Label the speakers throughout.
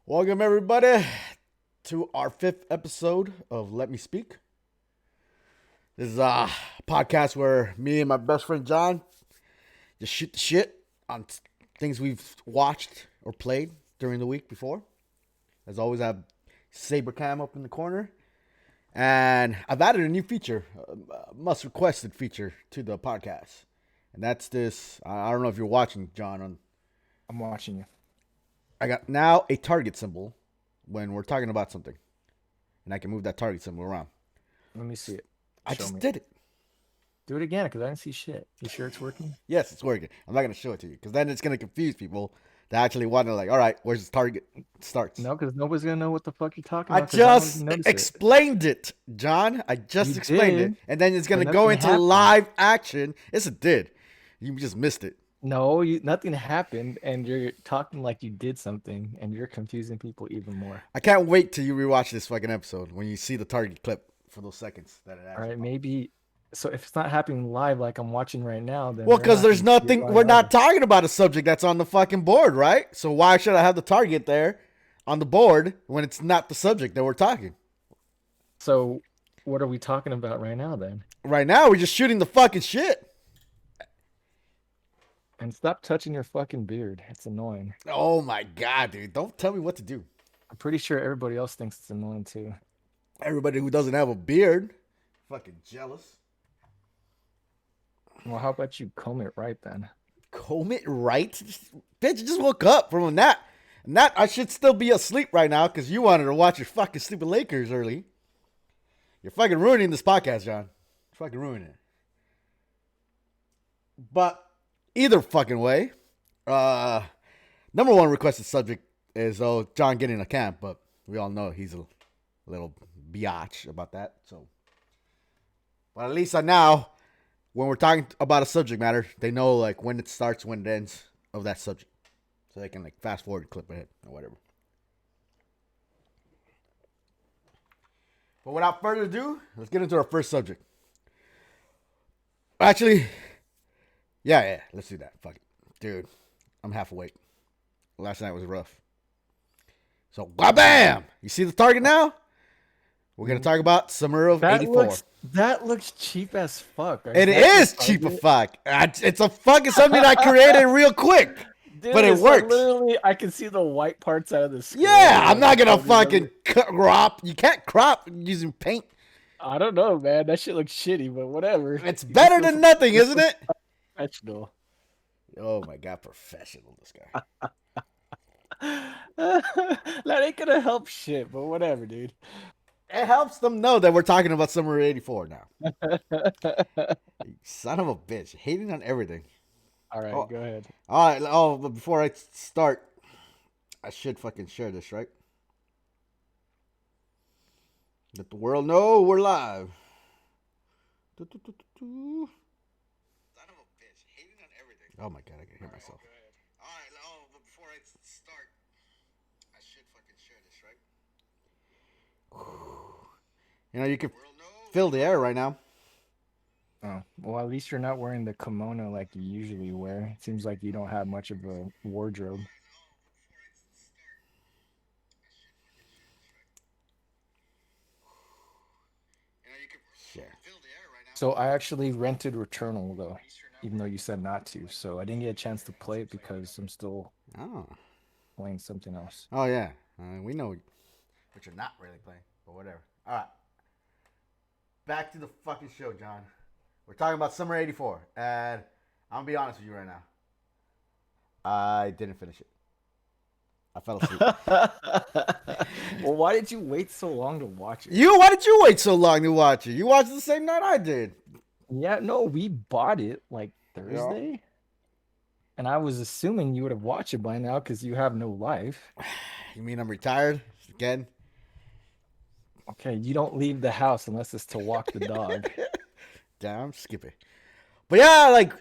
Speaker 1: Welcome, everybody, to our fifth episode of Let Me Speak. This is a podcast where me and my best friend John just shoot the shit on things we've watched or played during the week before. As always, I have Saber Cam up in the corner. And I've added a new feature, a must requested feature to the podcast. And that's this. I don't know if you're watching, John.
Speaker 2: I'm watching you.
Speaker 1: I got now a target symbol when we're talking about something. And I can move that target symbol around.
Speaker 2: Let me see it.
Speaker 1: I
Speaker 2: Show
Speaker 1: just
Speaker 2: me.
Speaker 1: did it.
Speaker 2: Do it again because I didn't see shit. You sure it's working?
Speaker 1: Yes, it's working. I'm not going to show it to you because then it's going to confuse people that actually want to, like, all right, where's the target starts?
Speaker 2: No, because nobody's going to know what the fuck you're talking
Speaker 1: I
Speaker 2: about. 'Cause I don't even
Speaker 1: just
Speaker 2: notice
Speaker 1: explained it, John. I just
Speaker 2: You
Speaker 1: explained it.
Speaker 2: did,
Speaker 1: And then it's going to
Speaker 2: but
Speaker 1: go
Speaker 2: nothing
Speaker 1: into
Speaker 2: happened.
Speaker 1: live action. Yes, it did. You just missed it.
Speaker 2: No, nothing happened, and you're talking like you did something, and you're confusing people even more.
Speaker 1: I can't wait till you rewatch this fucking episode when you see the target clip for those seconds that it
Speaker 2: All
Speaker 1: actually
Speaker 2: right,
Speaker 1: popped.
Speaker 2: maybe. So if it's not happening live like I'm watching right now, then
Speaker 1: Well,
Speaker 2: we're
Speaker 1: because
Speaker 2: not
Speaker 1: there's
Speaker 2: gonna see it
Speaker 1: nothing,
Speaker 2: live
Speaker 1: we're not
Speaker 2: either.
Speaker 1: talking about a subject that's on the fucking board, right? So why should I have the target there on the board when it's not the subject that we're talking?
Speaker 2: So what are we talking about right now then?
Speaker 1: Right now, we're just shooting the fucking shit.
Speaker 2: And stop touching your fucking beard. It's annoying.
Speaker 1: Oh my god, dude. Don't tell me what to do.
Speaker 2: I'm pretty sure everybody else thinks it's annoying too.
Speaker 1: Everybody who doesn't have a beard, fucking jealous.
Speaker 2: Well, how about you comb it right then?
Speaker 1: Comb it right? Bitch, you just woke up from a nap. Nap, I should still be asleep right now because you wanted to watch your fucking stupid Lakers early. You're fucking ruining this podcast, John. You're fucking ruining it. But either fucking way, number one requested subject is John getting a camp, but we all know he's a little biatch about that. So, but at least now, when we're talking about a subject matter, they know like when it starts, when it ends of that subject, so they can like fast forward, clip ahead, or whatever. But without further ado, let's get into our first subject. Actually, yeah, let's do that. Fuck it, dude. I'm half awake. Last night was rough. So, bam! You see the target now? We're gonna talk about summer of '84.
Speaker 2: That looks cheap as fuck.
Speaker 1: It is cheap as fuck. It's a fucking something I created real quick,
Speaker 2: Dude,
Speaker 1: but it
Speaker 2: so
Speaker 1: works.
Speaker 2: literally, I can see the white parts out of the screen.
Speaker 1: Yeah, I'm not gonna fucking crop. You can't crop using paint.
Speaker 2: I don't know, man. That shit looks shitty, but whatever.
Speaker 1: It's better than nothing, isn't it?
Speaker 2: Professional.
Speaker 1: Oh my god, professional, this guy.
Speaker 2: That ain't gonna help shit, but whatever, dude.
Speaker 1: It helps them know that we're talking about summer '84 now. You son of a bitch, hating on everything.
Speaker 2: All right,
Speaker 1: Oh.
Speaker 2: go ahead.
Speaker 1: All right. Oh, but before I start, I should fucking share this, right? Let the world know we're live. Son of a bitch, hating on everything. Oh my god, I can hear myself. All right. Oh, but before I start, I should fucking share this, right? You know, you can feel the air right now.
Speaker 2: Oh, well, at least you're not wearing the kimono like you usually wear. It seems like you don't have much of a wardrobe.
Speaker 1: Share.
Speaker 2: So I actually rented Returnal though, even though you said not to. So I didn't get a chance to play it because I'm still
Speaker 1: Oh.
Speaker 2: playing something else.
Speaker 1: Oh yeah. We know what you're not really playing, but whatever. All right. Back to the fucking show, John. We're talking about summer '84, and I'm gonna be honest with you right now. I didn't finish it. I fell asleep.
Speaker 2: Well, why did you wait so long to watch it?
Speaker 1: Why did you wait so long to watch it? You watched it the same night I did.
Speaker 2: Yeah, no, we bought it like Thursday. And I was assuming you would have watched it by now because you have no life.
Speaker 1: You mean I'm retired again?
Speaker 2: Okay, you don't leave the house unless it's to walk the dog.
Speaker 1: Damn, skip it. But yeah, like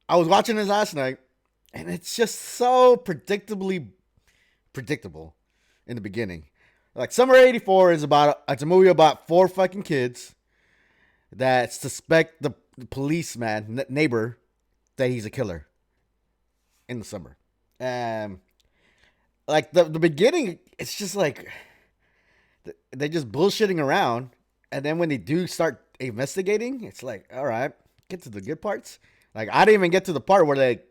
Speaker 1: I was watching this last night, and it's just so predictably predictable in the beginning. Like Summer '84 is it's a movie about four fucking kids that suspect the policeman neighbor that he's a killer in the summer. like the beginning, it's just like they just bullshitting around, and then when they do start investigating, it's like, all right, get to the good parts. Like I didn't even get to the part where like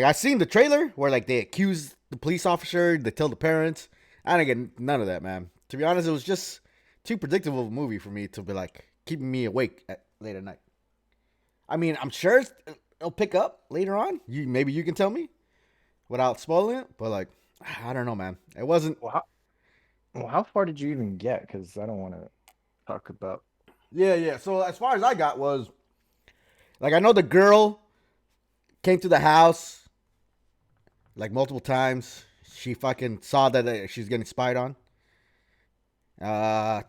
Speaker 1: I seen the trailer where like they accuse the police officer, they tell the parents. I didn't get none of that, man. To be honest, it was just too predictable of a movie for me to be like keeping me awake at late at night. I mean, I'm sure it'll pick up later on. Maybe you can tell me without spoiling it, but like I don't know, man. It wasn't.
Speaker 2: Well, how far did you even get? Because I don't want to talk about.
Speaker 1: Yeah, yeah. So as far as I got was like I know the girl came to the house like multiple times. She fucking saw that she's getting spied on. The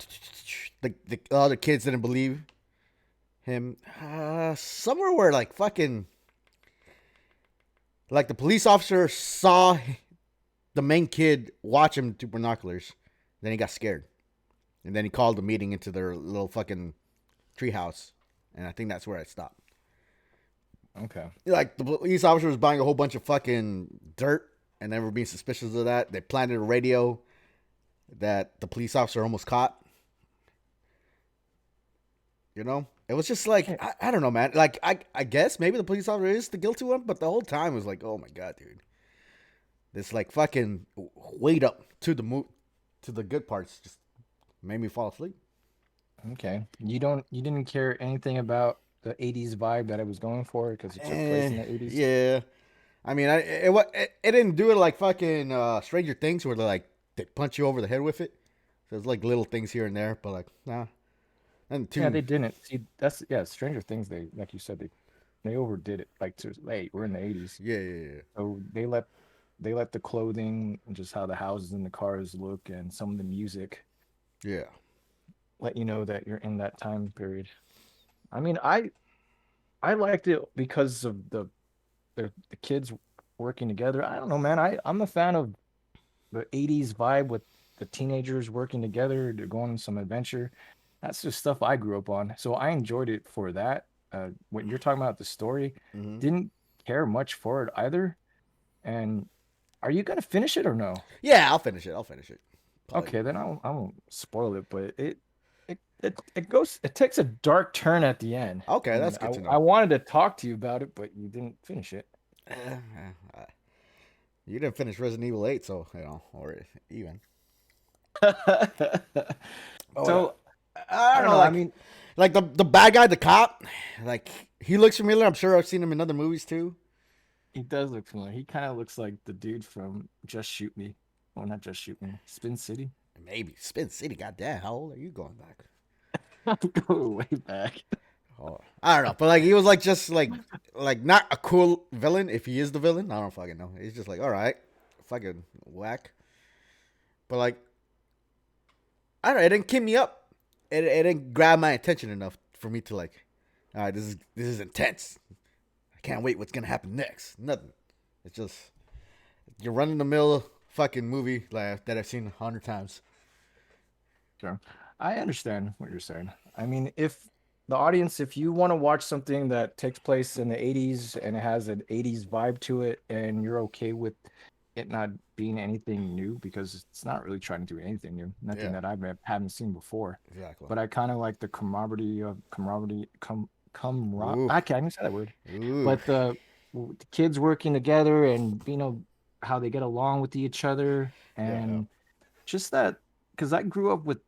Speaker 1: other kids didn't believe him. Somewhere where like fucking like the police officer saw the main kid watch him through binoculars. Then he got scared, and then he called a meeting into their little fucking treehouse, and I think that's where I stopped.
Speaker 2: Okay.
Speaker 1: Like the police officer was buying a whole bunch of fucking dirt, and they were being suspicious of that. They planted a radio that the police officer almost caught. You know, it was just like I don't know, man. Like I guess maybe the police officer is the guilty one, but the whole time was like, oh my god, dude, this like fucking wait up to to the good parts just made me fall asleep.
Speaker 2: Okay. You didn't care anything about the 80s vibe that I was going for because it took place in the 80s?
Speaker 1: Yeah, I mean, it didn't do it like fucking Stranger Things where they punch you over the head with it. There's like little things here and there, but like nah, and
Speaker 2: Yeah,
Speaker 1: too.
Speaker 2: they didn't. See, that's yeah, Stranger Things, they like you said, they overdid it. Like to hey, we're in the 80s.
Speaker 1: Yeah, yeah, yeah.
Speaker 2: So they let the clothing and just how the houses and the cars look and some of the music
Speaker 1: Yeah.
Speaker 2: let you know that you're in that time period. I mean, I liked it because of the kids working together. I don't know, man. I'm a fan of the 80s vibe with the teenagers working together to go on some adventure. That's just stuff I grew up on. So I enjoyed it for that. When you're talking about the story,
Speaker 1: Mm-hmm.
Speaker 2: didn't care much for it either. And are you gonna finish it or no?
Speaker 1: Yeah, I'll finish it. I'll finish it. Probably.
Speaker 2: Okay, then I won't spoil it, but it takes a dark turn at the end.
Speaker 1: Okay,
Speaker 2: And
Speaker 1: that's good to
Speaker 2: I
Speaker 1: know.
Speaker 2: wanted to talk to you about it, but you didn't finish it.
Speaker 1: You didn't finish Resident Evil 8, so or even. Oh, yeah.
Speaker 2: So
Speaker 1: I
Speaker 2: I
Speaker 1: don't
Speaker 2: don't
Speaker 1: know,
Speaker 2: know. I mean,
Speaker 1: like the bad guy, the cop, like he looks familiar. I'm sure I've seen him in other movies too.
Speaker 2: he does look familiar. He kind of looks like the dude from Just Shoot Me. Well, not Just Shoot Me. Spin City.
Speaker 1: Maybe Spin City. Goddamn, how old are you going back?
Speaker 2: Go way back.
Speaker 1: Oh, I don't know, but like he was like just like not a cool villain. If he is the villain, I don't fucking know. He's just like all right, fucking whack. But like I don't know, it didn't keep me up. It didn't grab my attention enough for me to like, all right, this is intense. I can't wait. What's gonna happen next? Nothing. It's just you're running the mill fucking movie like that I've seen 100 times.
Speaker 2: Sure. I understand what you're saying. I mean, if the audience, if you want to watch something that takes place in the 80s and it has an 80s vibe to it, and you're okay with it not being anything new, because it's not really trying to do anything new, nothing
Speaker 1: Yeah,
Speaker 2: that haven't seen before.
Speaker 1: exactly.
Speaker 2: But I kind of like the camaraderie,
Speaker 1: Ooh,
Speaker 2: I can't even say that word.
Speaker 1: ooh,
Speaker 2: But the kids working together and how they get along with each other,
Speaker 1: yeah, yeah.
Speaker 2: and just that, because I grew up with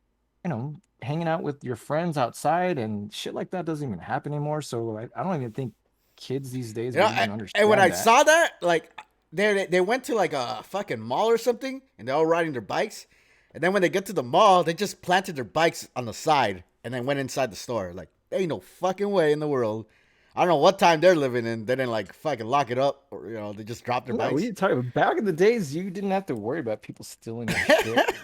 Speaker 2: hanging out with your friends outside and shit like that doesn't even happen anymore. So I don't even think kids these days
Speaker 1: You know,
Speaker 2: would even
Speaker 1: and when
Speaker 2: understand
Speaker 1: I
Speaker 2: that.
Speaker 1: saw that, like, they went to like a fucking mall or something, and they're all riding their bikes, and then when they get to the mall, they just planted their bikes on the side, and then went inside the store. Like, there ain't no fucking way in the world. I don't know what time they're living in. They didn't like fucking lock it up, or they just dropped their
Speaker 2: No, what are
Speaker 1: bikes.
Speaker 2: you talking about? Back in the days, you didn't have to worry about people stealing your shit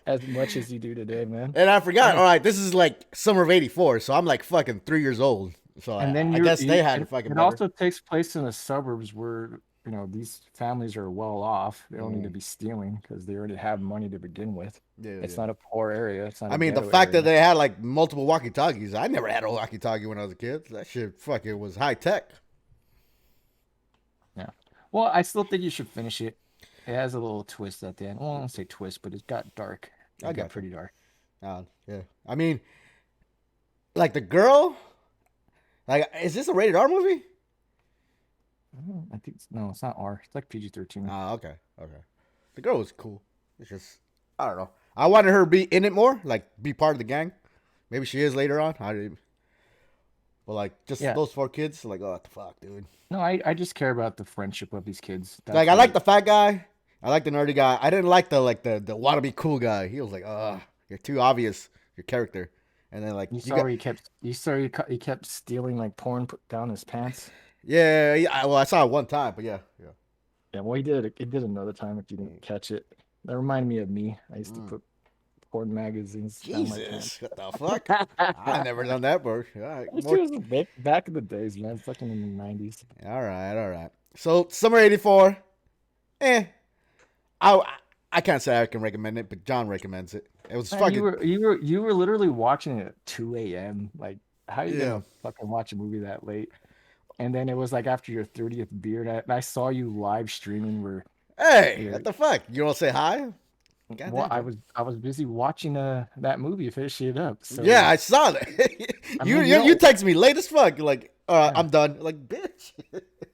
Speaker 2: as much as you do today, man.
Speaker 1: And I forgot.
Speaker 2: And
Speaker 1: All right, this is like summer of '84, so I'm like fucking 3 years old. So
Speaker 2: and then
Speaker 1: I guess they had
Speaker 2: and
Speaker 1: it fucking
Speaker 2: it
Speaker 1: better.
Speaker 2: also takes place in the suburbs where these families are well off. They don't need to
Speaker 1: Mm,
Speaker 2: be stealing because they already have money to begin with.
Speaker 1: yeah,
Speaker 2: It's
Speaker 1: yeah.
Speaker 2: not a poor area. It's not
Speaker 1: I
Speaker 2: a
Speaker 1: mean, the
Speaker 2: ghetto
Speaker 1: fact that
Speaker 2: area.
Speaker 1: they had like multiple walkie talkies. I never had a walkie talkie when I was a kid. That shit fucking was high tech.
Speaker 2: Yeah. Well, I still think you should finish it. It has a little twist at the end. Well, I won't say twist, but it got dark.
Speaker 1: I
Speaker 2: It got
Speaker 1: got you.
Speaker 2: pretty dark.
Speaker 1: Yeah. I mean, like the girl. Like, is this a rated R movie?
Speaker 2: I think no, it's not R. It's like PG-13.
Speaker 1: Ah, okay. The girl was cool. It's just, I don't know. I wanted her to be in it more, like be part of the gang. Maybe she is later on. I didn't. But like, just
Speaker 2: Yeah.
Speaker 1: those 4 kids, like, oh, what the fuck, dude.
Speaker 2: No, I just care about the friendship of these kids.
Speaker 1: Like,
Speaker 2: That's
Speaker 1: I like
Speaker 2: what.
Speaker 1: the fat guy. I like the nerdy guy. I didn't like the wannabe cool guy. He was like, you're too obvious, your character. And then like
Speaker 2: You
Speaker 1: you
Speaker 2: saw
Speaker 1: got,
Speaker 2: where he kept. You saw he kept stealing like porn put down his pants.
Speaker 1: yeah. Well, I saw it one time, but yeah.
Speaker 2: Yeah, well, he did it. It did another time if you didn't catch it. That reminded me of me. I used to
Speaker 1: Mm.
Speaker 2: put porn magazines down my
Speaker 1: Jesus,
Speaker 2: pants.
Speaker 1: what the fuck? I never done that, bro. All right,
Speaker 2: This
Speaker 1: more.
Speaker 2: shit was back in the days, man. Fucking in the 90s.
Speaker 1: All right. So Summer '84. Eh, I I can't say I can recommend it, but John recommends it. It was
Speaker 2: Man,
Speaker 1: fucking
Speaker 2: you were literally watching it at 2 a.m. Like, how are you
Speaker 1: yeah.
Speaker 2: gonna fucking watch a movie that late? And then it was like after your 30th beer, and I saw you live streaming where
Speaker 1: Hey,
Speaker 2: you're
Speaker 1: what the fuck? You don't say hi?
Speaker 2: well,
Speaker 1: Goddamn, bro.
Speaker 2: I was busy watching that movie, finishing it up.
Speaker 1: Yeah,
Speaker 2: So
Speaker 1: I saw that.
Speaker 2: I
Speaker 1: you
Speaker 2: mean,
Speaker 1: you you text me late as fuck. You're like,
Speaker 2: yeah.
Speaker 1: I'm done. Like, bitch.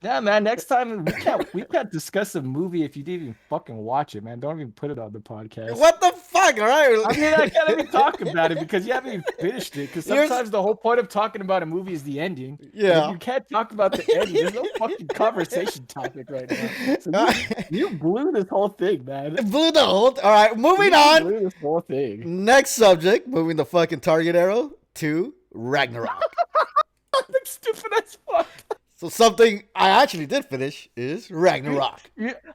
Speaker 2: Yeah, man. Next time we can't discuss a movie if you didn't even fucking watch it, man. Don't even put it on the podcast.
Speaker 1: What the fuck? All right.
Speaker 2: I mean, I can't even talk about it because you haven't even finished it. Because
Speaker 1: You're
Speaker 2: sometimes the whole point of talking about a movie is the ending. And if
Speaker 1: yeah.
Speaker 2: you can't talk about the ending, there's no fucking conversation topic right now. So you blew this whole thing, man.
Speaker 1: Blew the whole. All right, moving
Speaker 2: You
Speaker 1: on.
Speaker 2: blew this whole thing.
Speaker 1: Next subject. Moving the fucking target arrow to Ragnarok.
Speaker 2: Like stupid as fuck.
Speaker 1: So something I actually did finish is Ragnarok.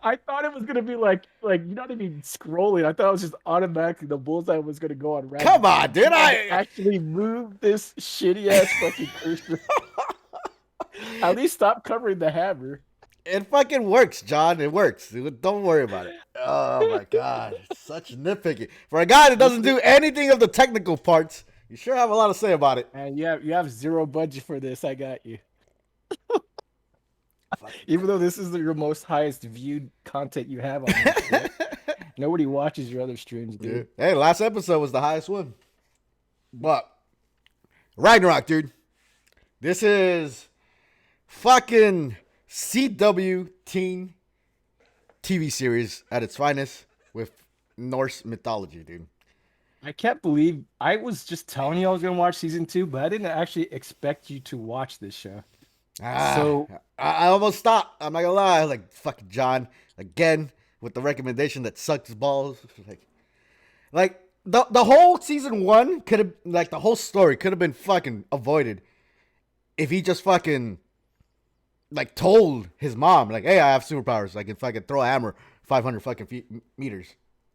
Speaker 2: I thought it was gonna be like you're not even scrolling. I thought it was just automatically the bullseye was gonna go on
Speaker 1: Come on, dude.
Speaker 2: actually move this shitty ass fucking cursor. At least stop covering the hammer.
Speaker 1: It fucking works, John. It works. Don't worry about it. Oh my god, such nitpicky for a guy that doesn't do anything of the technical parts. You sure have a lot to say about it.
Speaker 2: And you have zero budget for this. I got you. Even though this is your most highest viewed content you have on this shit. Nobody watches your other streams, dude.
Speaker 1: Yeah. Hey, last episode was the highest one. But Ragnarok, dude. This is fucking CW teen TV series at its finest with Norse mythology, dude.
Speaker 2: I can't believe I was just telling you I was gonna watch season 2, but I didn't actually expect you to watch this show. So
Speaker 1: I almost stopped. I'm not gonna lie. I was like, fucking John again with the recommendation that sucks balls. Like the whole season 1 could have, like, the whole story could have been fucking avoided if he just fucking like told his mom, like, hey, I have superpowers. I can fucking throw a hammer 500 fucking meters.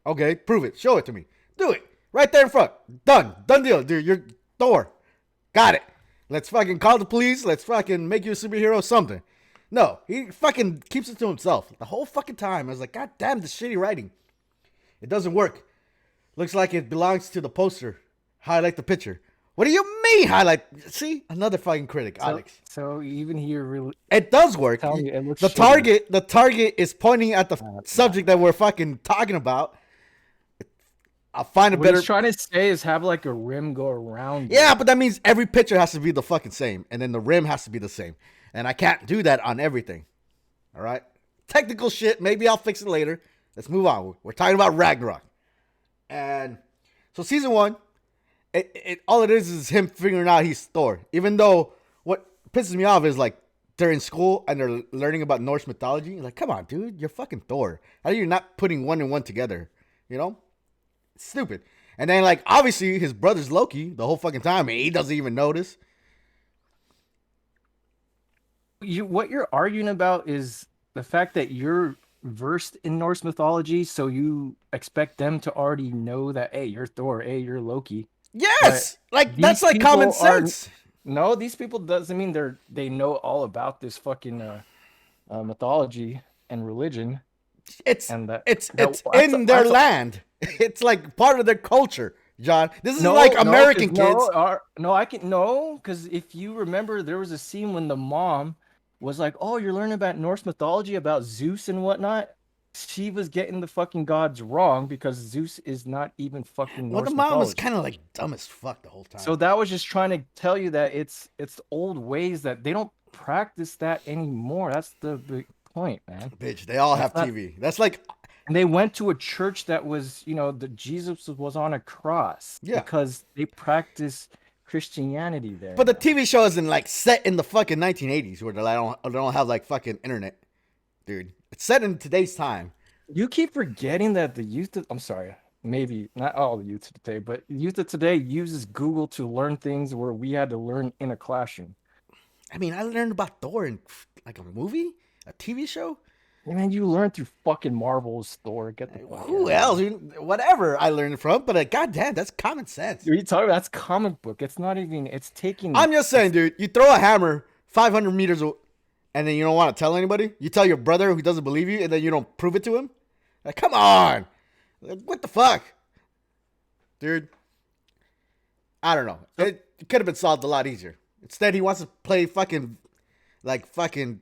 Speaker 1: Okay, prove it. Show it to me. Do it right there in front. Done deal, dude. You're Thor. Got it. Let's fucking call the police. Let's fucking make you a superhero or something. No, he fucking keeps it to himself the whole fucking time. I was like, God damn, this shitty writing. It doesn't work. Looks like it belongs to the poster. Highlight the picture. What do you mean highlight? See, another fucking critic, Alex.
Speaker 2: So even here, really,
Speaker 1: It does work.
Speaker 2: telling you, it looks
Speaker 1: The
Speaker 2: shitty.
Speaker 1: target is pointing at the subject that we're fucking talking about. I'll find a
Speaker 2: What
Speaker 1: better.
Speaker 2: he's trying to say is have like a rim go around.
Speaker 1: Yeah, but that means every picture has to be the fucking same, and then the rim has to be the same, and I can't do that on everything. All right, technical shit. Maybe I'll fix it later. Let's move on. We're talking about Ragnarok, and so season 1, it all it is him figuring out he's Thor. Even though what pisses me off is like they're in school and they're learning about Norse mythology. Like, come on, dude, you're fucking Thor. How are you not putting one and one together? You know? Stupid. And then, like, obviously his brother's Loki the whole fucking time, and he doesn't even notice.
Speaker 2: What you're arguing about is the fact that you're versed in Norse mythology, so you expect them to already know that, hey, you're Thor, hey, you're Loki.
Speaker 1: Yes, like that's
Speaker 2: These
Speaker 1: like common
Speaker 2: people are-
Speaker 1: sense.
Speaker 2: No, these people doesn't mean they know all about this fucking mythology and religion.
Speaker 1: It's
Speaker 2: And
Speaker 1: it's
Speaker 2: that's
Speaker 1: in their land. It's like part of their culture, John. This is
Speaker 2: No,
Speaker 1: like
Speaker 2: no,
Speaker 1: American
Speaker 2: 'cause
Speaker 1: kids.
Speaker 2: I can no, because if you remember, there was a scene when the mom was like, "Oh, you're learning about Norse mythology, about Zeus and whatnot." she was getting the fucking gods wrong because Zeus is not even fucking
Speaker 1: Well, the
Speaker 2: Norse
Speaker 1: mom was
Speaker 2: mythology.
Speaker 1: kind of like dumb as fuck the whole time.
Speaker 2: So that was just trying to tell you that it's old ways that they don't practice that anymore. That's the big point, man.
Speaker 1: Bitch, they all
Speaker 2: That's
Speaker 1: have
Speaker 2: not.
Speaker 1: TV. That's like,
Speaker 2: And they went to a church that was, the Jesus was on a cross
Speaker 1: yeah.
Speaker 2: because they practice Christianity there
Speaker 1: But the
Speaker 2: now.
Speaker 1: TV show isn't like set in the fucking 1980s where they don't have like fucking internet, dude. It's set in today's time.
Speaker 2: You keep forgetting that the youth I'm sorry, maybe not all the youth of today, but youth of today uses Google to learn things where we had to learn in a classroom.
Speaker 1: I mean, I learned about Thor in like a movie, a TV show.
Speaker 2: And then you learn through fucking Marvel's Thor. Get the fuck out
Speaker 1: Who
Speaker 2: of here.
Speaker 1: else? Whatever I learned it from, but goddamn, that's common sense.
Speaker 2: What are you talking about? That's comic book. It's not even, it's taking,
Speaker 1: I'm just saying,
Speaker 2: it's,
Speaker 1: dude. You throw a hammer 500 meters, and then you don't want to tell anybody. You tell your brother who doesn't believe you, and then you don't prove it to him. Like, come on, like, what the fuck, dude? I don't know. It could have been solved a lot easier. Instead, he wants to play fucking like fucking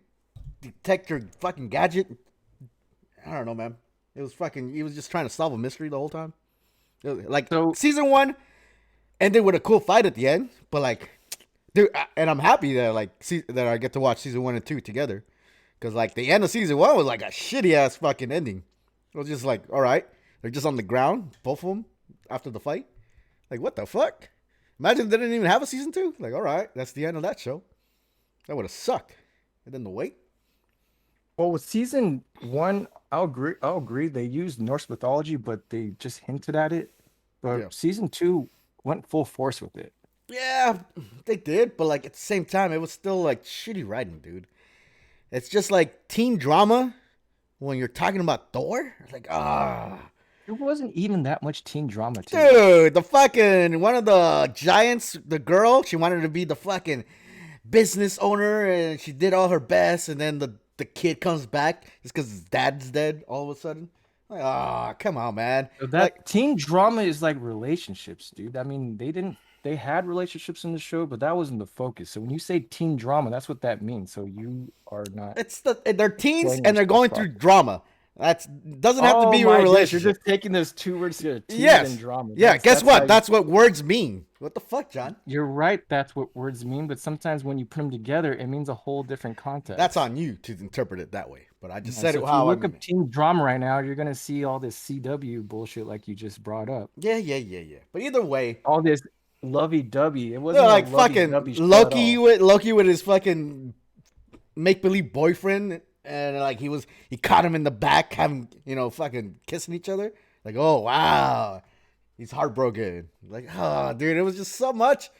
Speaker 1: detector fucking gadget. I don't know, man. It was fucking. He was just trying to solve a mystery the whole time. Like
Speaker 2: so,
Speaker 1: season one ended with a cool fight at the end, but like, dude, and I'm happy that that I get to watch season 1 and 2 together, because like the end of season 1 was like a shitty ass fucking ending. It was just like, all right, they're just on the ground, both of them, after the fight. Like, what the fuck? Imagine they didn't even have a season 2. Like, all right, that's the end of that show. That would have sucked. And then the wait.
Speaker 2: well, with season one, I'll agree. They used Norse mythology, but they just hinted at it.
Speaker 1: Yeah.
Speaker 2: But season two went full force with it.
Speaker 1: Yeah, they did, but like at the same time, it was still like shitty writing, dude. It's just like teen drama when you're talking about Thor. It's like,
Speaker 2: There wasn't even that much teen drama to it.
Speaker 1: dude, the fucking one of the giants, the girl, she wanted to be the fucking business owner, and she did all her best, and then the kid comes back just because his dad's dead all of a sudden. Like, come on, man.
Speaker 2: So
Speaker 1: Like,
Speaker 2: that teen drama is like relationships, dude. I mean, they had relationships in the show, but that wasn't the focus. So when you say teen drama, that's what that means. So you are not
Speaker 1: they're teens
Speaker 2: explaining
Speaker 1: and they're
Speaker 2: yourself
Speaker 1: going through
Speaker 2: properly.
Speaker 1: drama. That's doesn't have to
Speaker 2: Oh
Speaker 1: be a
Speaker 2: my goodness, you're
Speaker 1: relationship.
Speaker 2: just taking those two words together, teens and
Speaker 1: Yes.
Speaker 2: drama.
Speaker 1: Yeah. Guess
Speaker 2: That's how
Speaker 1: what? That's what words mean. What the fuck, John?
Speaker 2: you're right. That's what words mean, but sometimes when you put them together, it means a whole different
Speaker 1: That's
Speaker 2: context.
Speaker 1: on you to interpret it that way. But I just
Speaker 2: Yeah,
Speaker 1: said
Speaker 2: so
Speaker 1: it
Speaker 2: if you
Speaker 1: how I
Speaker 2: look
Speaker 1: mean
Speaker 2: up
Speaker 1: it.
Speaker 2: teen drama right now, you're gonna see all this CW bullshit like you just brought up.
Speaker 1: Yeah, yeah, yeah, yeah. But either way,
Speaker 2: All this lovey-dovey. It
Speaker 1: they're
Speaker 2: wasn't a
Speaker 1: like fucking
Speaker 2: lovey-dovey show at all.
Speaker 1: Loki with his fucking make believe boyfriend, and like he caught him in the back having fucking kissing each other. Like, oh wow, he's heartbroken. Like, oh dude, it was just so much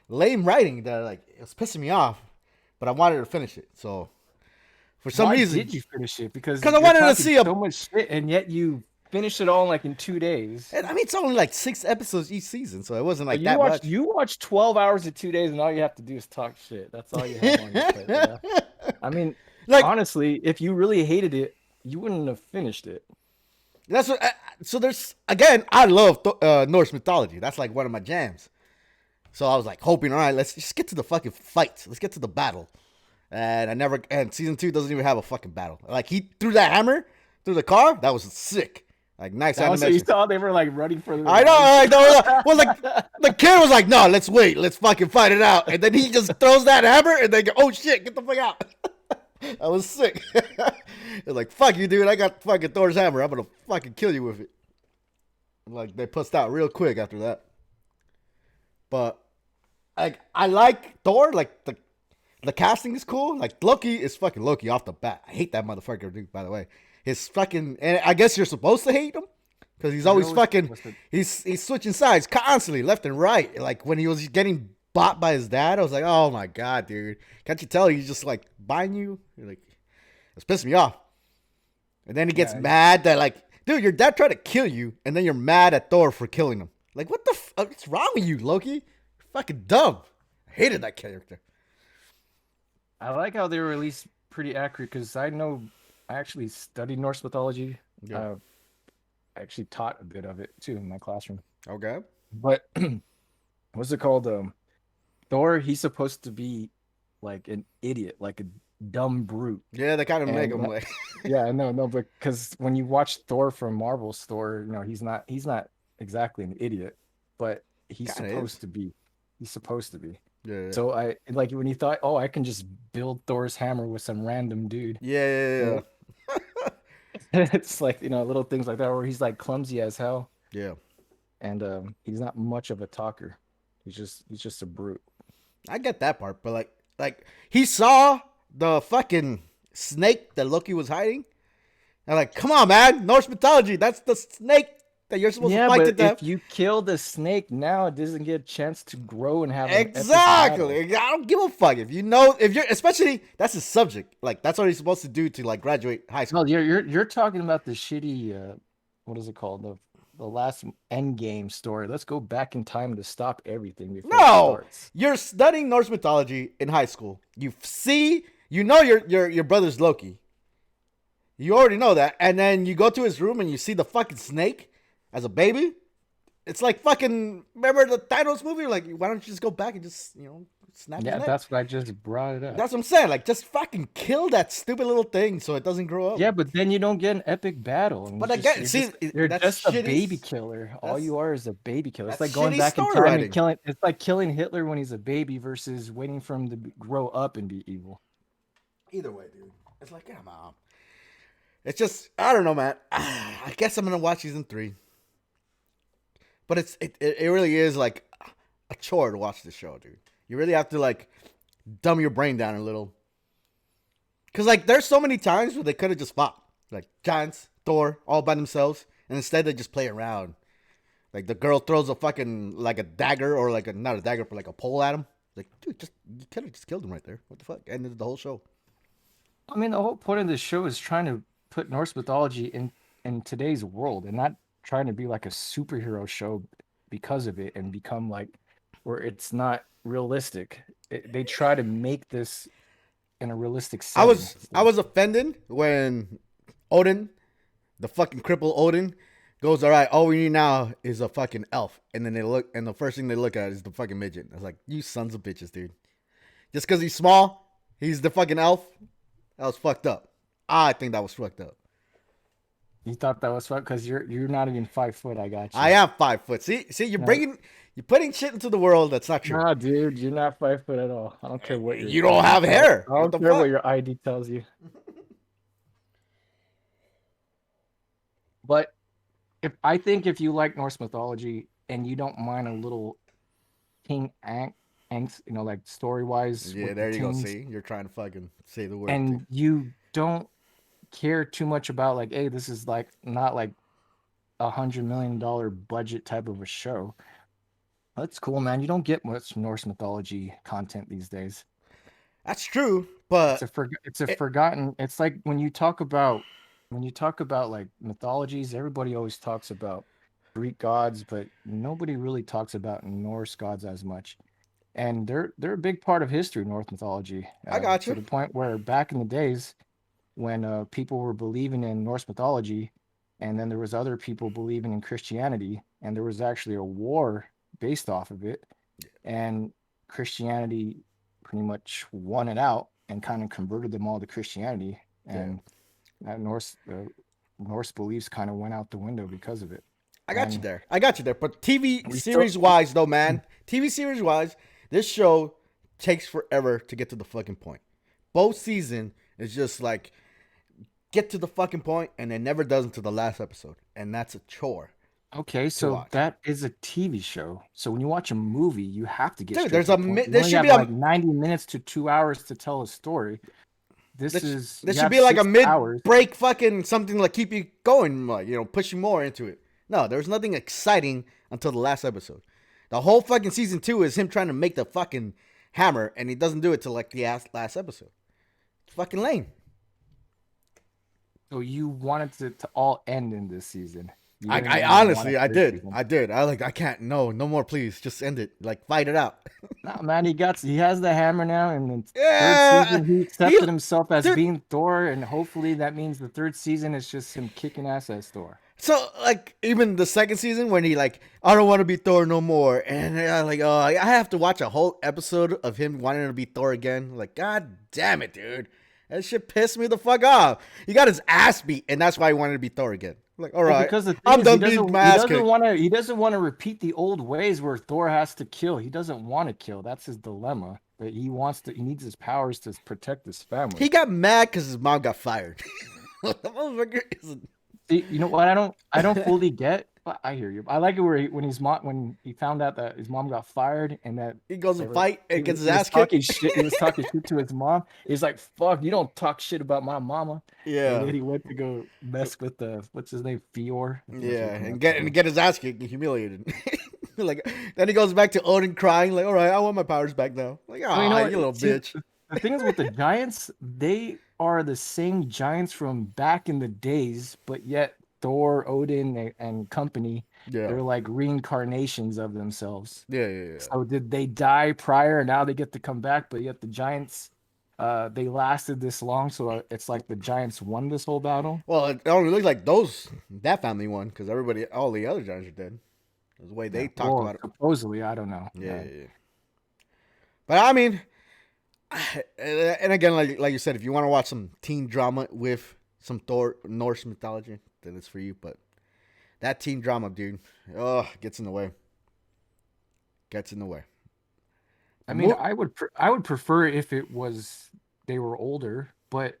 Speaker 1: lame writing that like it was pissing me off. But I wanted to finish it, so for some
Speaker 2: Why
Speaker 1: reason,
Speaker 2: did you finish it? Because
Speaker 1: because I
Speaker 2: you're
Speaker 1: wanted to
Speaker 2: talking
Speaker 1: see a.
Speaker 2: so much shit, and yet you finished it all in like in 2 days.
Speaker 1: And I mean, it's only like 6 episodes each season, so it wasn't
Speaker 2: So
Speaker 1: like that much.
Speaker 2: you watch 12 hours in 2 days, and all you have to do is talk shit. That's all you have on your plate, bro. I mean,
Speaker 1: Like
Speaker 2: honestly, if you really hated it, you wouldn't have finished it.
Speaker 1: that's what. So there's again, I love Norse mythology. That's like one of my jams. So I was like hoping, all right, let's just get to the fucking fights. Let's get to the battle. And I never. And season 2 doesn't even have a fucking battle. Like he threw that hammer through the car. That was sick. Like nice
Speaker 2: Also, you
Speaker 1: animation.
Speaker 2: saw they were like running for their
Speaker 1: I know.
Speaker 2: lives.
Speaker 1: Like, well, like the kid was like, no, let's wait. Let's fucking fight it out. And then he just throws that hammer, and they go, oh shit, get the fuck out. I was sick. It's like, fuck you, dude. I got fucking Thor's hammer. I'm gonna fucking kill you with it. Like they pussed out real quick after that. But like I like Thor. Like the casting is cool. Like Loki is fucking Loki off the bat. I hate that motherfucker, dude. By the way, his fucking and I guess you're supposed to hate him because he's
Speaker 2: You're
Speaker 1: always
Speaker 2: always
Speaker 1: fucking
Speaker 2: supposed to-
Speaker 1: he's switching sides constantly, left and right. Like when he was getting bought by his dad, I was like, oh my god, dude, can't you tell he's just like buying you? You're like, it's pissing me off. And then he gets
Speaker 2: Yeah,
Speaker 1: mad that like, dude, your dad tried to kill you, and then you're mad at Thor for killing him. Like, what the what's wrong with you, Loki? You're fucking dumb. I hated that character.
Speaker 2: I like how they were at least pretty accurate because I know I actually studied Norse mythology.
Speaker 1: Yeah.
Speaker 2: I actually taught a bit of it too in my classroom.
Speaker 1: Okay.
Speaker 2: But what's it called? Thor, he's supposed to be like an idiot, like a dumb brute.
Speaker 1: Yeah, they kind of make
Speaker 2: And
Speaker 1: him like.
Speaker 2: yeah, no, because when you watch Thor from Marvel's Thor, he's not exactly an idiot, but he's
Speaker 1: Kind of
Speaker 2: supposed
Speaker 1: is.
Speaker 2: to be. He's supposed to be.
Speaker 1: Yeah,
Speaker 2: So I like when he thought, oh, I can just build Thor's hammer with some random dude.
Speaker 1: yeah, yeah,
Speaker 2: You
Speaker 1: yeah,
Speaker 2: know, it's like little things like that where he's like clumsy as hell,
Speaker 1: yeah.
Speaker 2: and he's not much of a talker. He's just a brute.
Speaker 1: I get that part, but like he saw the fucking snake that Loki was hiding. And like, come on, man, Norse mythology. That's the snake that you're supposed to
Speaker 2: Yeah,
Speaker 1: fight to
Speaker 2: but
Speaker 1: death.
Speaker 2: if you kill the snake now, it doesn't get a chance to grow and have an epic battle.
Speaker 1: Exactly. I don't give a fuck if you know if you're especially that's his subject. Like that's what he's supposed to do to like graduate high
Speaker 2: No,
Speaker 1: school.
Speaker 2: you're talking about the shitty what is it called? The last end game story. Let's go back in time to stop everything before it
Speaker 1: No,
Speaker 2: starts.
Speaker 1: you're studying Norse mythology in high school. You see, you know your brother's Loki. You already know that, and then you go to his room and you see the fucking snake as a baby. It's like fucking remember the Thanos movie? Like, why don't you just go back and just snap his
Speaker 2: Yeah,
Speaker 1: neck?
Speaker 2: that's what I just brought it up.
Speaker 1: That's what I'm saying. Like, just fucking kill that stupid little thing so it doesn't grow up.
Speaker 2: Yeah, but then you don't get an epic battle, and
Speaker 1: But again,
Speaker 2: you're
Speaker 1: that's
Speaker 2: just a
Speaker 1: shitty.
Speaker 2: baby killer. All
Speaker 1: That's
Speaker 2: you are is a baby killer. It's
Speaker 1: that's
Speaker 2: like going
Speaker 1: shitty
Speaker 2: back in
Speaker 1: story
Speaker 2: time and
Speaker 1: writing.
Speaker 2: killing. It's like killing Hitler when he's a baby versus waiting for him to grow up and be evil.
Speaker 1: Either way, dude. It's like, come on. It's just I don't know, man. I guess I'm gonna watch season 3. But it really is like a chore to watch the show, dude. You really have to like dumb your brain down a little. Cause like there's so many times where they could have just fought. Like Giants, Thor, all by themselves. And instead they just play around. Like the girl throws a fucking like a dagger or like a not a dagger but like a pole at him. Like, dude, just you could have just killed him right there. What the fuck? Ended the whole show.
Speaker 2: I mean, the whole point of this show is trying to put Norse mythology in today's world and not trying to be like a superhero show because of it and become like where it's not realistic. They try to make this in a realistic
Speaker 1: I
Speaker 2: setting.
Speaker 1: was I
Speaker 2: So,
Speaker 1: was offended when Odin, the fucking crippled Odin, goes, all right, all we need now is a fucking elf. And then they look, and the first thing they look at is the fucking midget. I was like, you sons of bitches, dude. Just because he's small, he's the fucking elf. That was fucked up. I think that was fucked up.
Speaker 2: you thought that was fun because you're not even 5 foot. I got
Speaker 1: I
Speaker 2: you.
Speaker 1: am 5 foot. See,
Speaker 2: No,
Speaker 1: you're putting shit into the world that's not true.
Speaker 2: nah, dude, you're not 5 foot at all. I don't care what your
Speaker 1: You don't
Speaker 2: ID
Speaker 1: have
Speaker 2: tells.
Speaker 1: hair.
Speaker 2: I
Speaker 1: What
Speaker 2: don't
Speaker 1: the
Speaker 2: care what
Speaker 1: fuck?
Speaker 2: your ID tells you. But if you like Norse mythology and you don't mind a little King angst, like story wise
Speaker 1: Yeah,
Speaker 2: with the
Speaker 1: there you go.
Speaker 2: teams,
Speaker 1: See, you're trying to fucking say the word thing.
Speaker 2: and you don't care too much about like, hey, this is like not like $100 million budget type of a show. That's cool, man. You don't get much Norse mythology content these days.
Speaker 1: That's true,
Speaker 2: It's
Speaker 1: but
Speaker 2: it's a
Speaker 1: it,
Speaker 2: forgotten. It's like when you talk about like mythologies, everybody always talks about Greek gods, but nobody really talks about Norse gods as much. And they're a big part of history, Norse mythology,
Speaker 1: I got
Speaker 2: to
Speaker 1: you.
Speaker 2: the point where back in the days when people were believing in Norse mythology, and then there was other people believing in Christianity, and there was actually a war based off of it, and Christianity pretty much won it out and kind of converted them all to Christianity,
Speaker 1: Yeah,
Speaker 2: and that Norse beliefs kind of went out the window because of it.
Speaker 1: I got you
Speaker 2: And
Speaker 1: there. I got you there. But TV
Speaker 2: we still,
Speaker 1: series wise, though, man, TV series wise, this show takes forever to get to the fucking point. Both season is just like get to the fucking point, and it never does until the last episode, and that's a chore
Speaker 2: okay,
Speaker 1: to
Speaker 2: so
Speaker 1: watch.
Speaker 2: that is a TV show. So when you watch a movie, you have to get
Speaker 1: Dude,
Speaker 2: straight
Speaker 1: there's
Speaker 2: to the point. You
Speaker 1: there
Speaker 2: only
Speaker 1: should be
Speaker 2: have like 90 minutes to 2 hours to tell a story. This is
Speaker 1: there
Speaker 2: you
Speaker 1: should
Speaker 2: have
Speaker 1: be like a
Speaker 2: 6 hours.
Speaker 1: mid break fucking something to like keep you going, like push you more into it. No, there's nothing exciting until the last episode. The whole fucking season 2 is him trying to make the fucking hammer, and he doesn't do it till like the last episode. It's fucking lame.
Speaker 2: So you wanted to all end in this season. You
Speaker 1: I,
Speaker 2: didn't
Speaker 1: I
Speaker 2: even want a
Speaker 1: honestly, I
Speaker 2: third
Speaker 1: did.
Speaker 2: season.
Speaker 1: I did. I can't. No more, please. Just end it. Like, fight it out.
Speaker 2: No, man, he has the hammer now, and then third
Speaker 1: Yeah.
Speaker 2: season he
Speaker 1: He,
Speaker 2: accepted himself as
Speaker 1: dude.
Speaker 2: being Thor, and hopefully that means the third season is just him kicking ass as Thor.
Speaker 1: So, like, even the second season when he, like, I don't want to be Thor no more. And I'm like, I have to watch a whole episode of him wanting to be Thor again. Like, god damn it, dude. That shit pissed me the fuck off. He got his ass beat, and that's why he wanted to be Thor again. Like, all
Speaker 2: Well,
Speaker 1: right,
Speaker 2: because the thing
Speaker 1: I'm
Speaker 2: is,
Speaker 1: done being my ass kicked.
Speaker 2: he doesn't want to repeat the old ways where Thor has to kill. He doesn't want to kill. That's his dilemma. But he needs his powers to protect his family.
Speaker 1: He got mad because his mom got fired. The motherfucker is
Speaker 2: See, you know what I don't fully get. But I hear you. I like it where when he found out that his mom got fired and that
Speaker 1: he goes
Speaker 2: they
Speaker 1: and
Speaker 2: were
Speaker 1: fight and gets his
Speaker 2: he was
Speaker 1: ass kicked.
Speaker 2: talking shit. He was talking shit to his mom. He's like, "Fuck, you don't talk shit about my mama." And
Speaker 1: Yeah,
Speaker 2: then he went to go mess with the what's his name, Fior. I think that's what
Speaker 1: yeah,
Speaker 2: he
Speaker 1: and
Speaker 2: pronounced
Speaker 1: get his ass kicked and humiliated. Like then he goes back to Odin crying, like, all right, I want my powers back now. Like,
Speaker 2: Well, you know
Speaker 1: ah,
Speaker 2: what?
Speaker 1: you little
Speaker 2: See,
Speaker 1: bitch.
Speaker 2: the thing is with the Giants, they are the same Giants from back in the days, but yet Thor, Odin, and company,
Speaker 1: Yeah,
Speaker 2: they're like reincarnations of themselves.
Speaker 1: yeah, yeah, yeah.
Speaker 2: So did they die prior and now they get to come back, but yet the Giants, they lasted this long, so it's like the Giants won this whole battle.
Speaker 1: Well, it only looks like that family won because everybody, all the other Giants are dead. That's the way they
Speaker 2: Yeah.
Speaker 1: talked
Speaker 2: Well,
Speaker 1: about it.
Speaker 2: supposedly, I don't know.
Speaker 1: Yeah, yeah, yeah. But I mean, and again, like you said, if you want to watch some teen drama with some Thor Norse mythology, then it's for you. But that teen drama, dude, gets in the way. Gets in the way.
Speaker 2: I
Speaker 1: But
Speaker 2: mean, I would prefer if it was they were older, but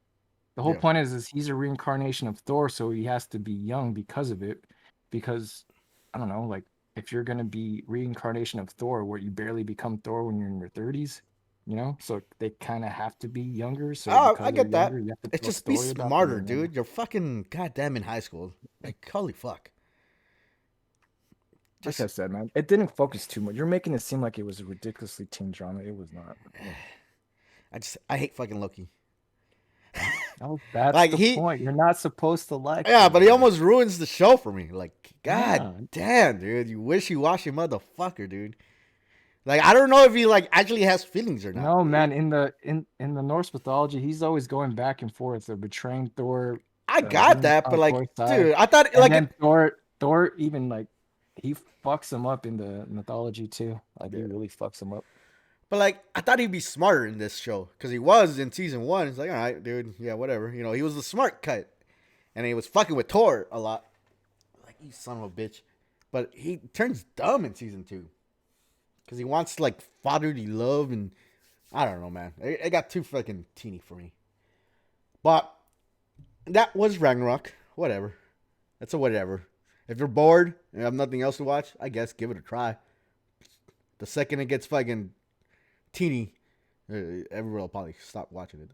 Speaker 2: the whole
Speaker 1: yeah,
Speaker 2: point is he's a reincarnation of Thor, so he has to be young because of it. Because I don't know, like if you're gonna be reincarnation of Thor, where you barely become Thor when you're in your 30s, you know, so they kind of have to be younger. So
Speaker 1: I
Speaker 2: because they're
Speaker 1: get
Speaker 2: younger,
Speaker 1: that.
Speaker 2: you have to
Speaker 1: It's
Speaker 2: tell a
Speaker 1: just be
Speaker 2: story about them
Speaker 1: smarter,
Speaker 2: being younger.
Speaker 1: dude. You're fucking goddamn in high school. Like holy fuck.
Speaker 2: Like
Speaker 1: Just
Speaker 2: I said, man, it didn't focus too much. You're making it seem like it was a ridiculously teen drama. It was not.
Speaker 1: I hate fucking Loki.
Speaker 2: No, that's
Speaker 1: Like
Speaker 2: the
Speaker 1: he
Speaker 2: point. You're not supposed to like
Speaker 1: Yeah,
Speaker 2: the
Speaker 1: but he
Speaker 2: guy.
Speaker 1: almost ruins the show for me. Like, god
Speaker 2: Yeah,
Speaker 1: damn, dude, you wishy-washy motherfucker, dude. Like, I don't know if he like actually has feelings or not.
Speaker 2: no, man. In the Norse mythology, he's always going back and forth of betraying Thor,
Speaker 1: I got
Speaker 2: being
Speaker 1: that, but
Speaker 2: on
Speaker 1: like,
Speaker 2: Thor's side,
Speaker 1: dude, I thought
Speaker 2: and
Speaker 1: like,
Speaker 2: then Thor even like he fucks him up in the mythology too. Like he really fucks him up.
Speaker 1: but like, I thought he'd be smarter in this show because he was in season one. It's like, all right, dude, yeah, whatever. You know, he was the smart cut, and he was fucking with Thor a lot. Like, you son of a bitch. But he turns dumb in season two because he wants like fatherly love, and I don't know, man. It got too fucking teeny for me. But that was Ragnarok. Whatever. That's a whatever. If you're bored and have nothing else to watch, I guess give it a try. The second it gets fucking teeny, everyone will probably stop watching it.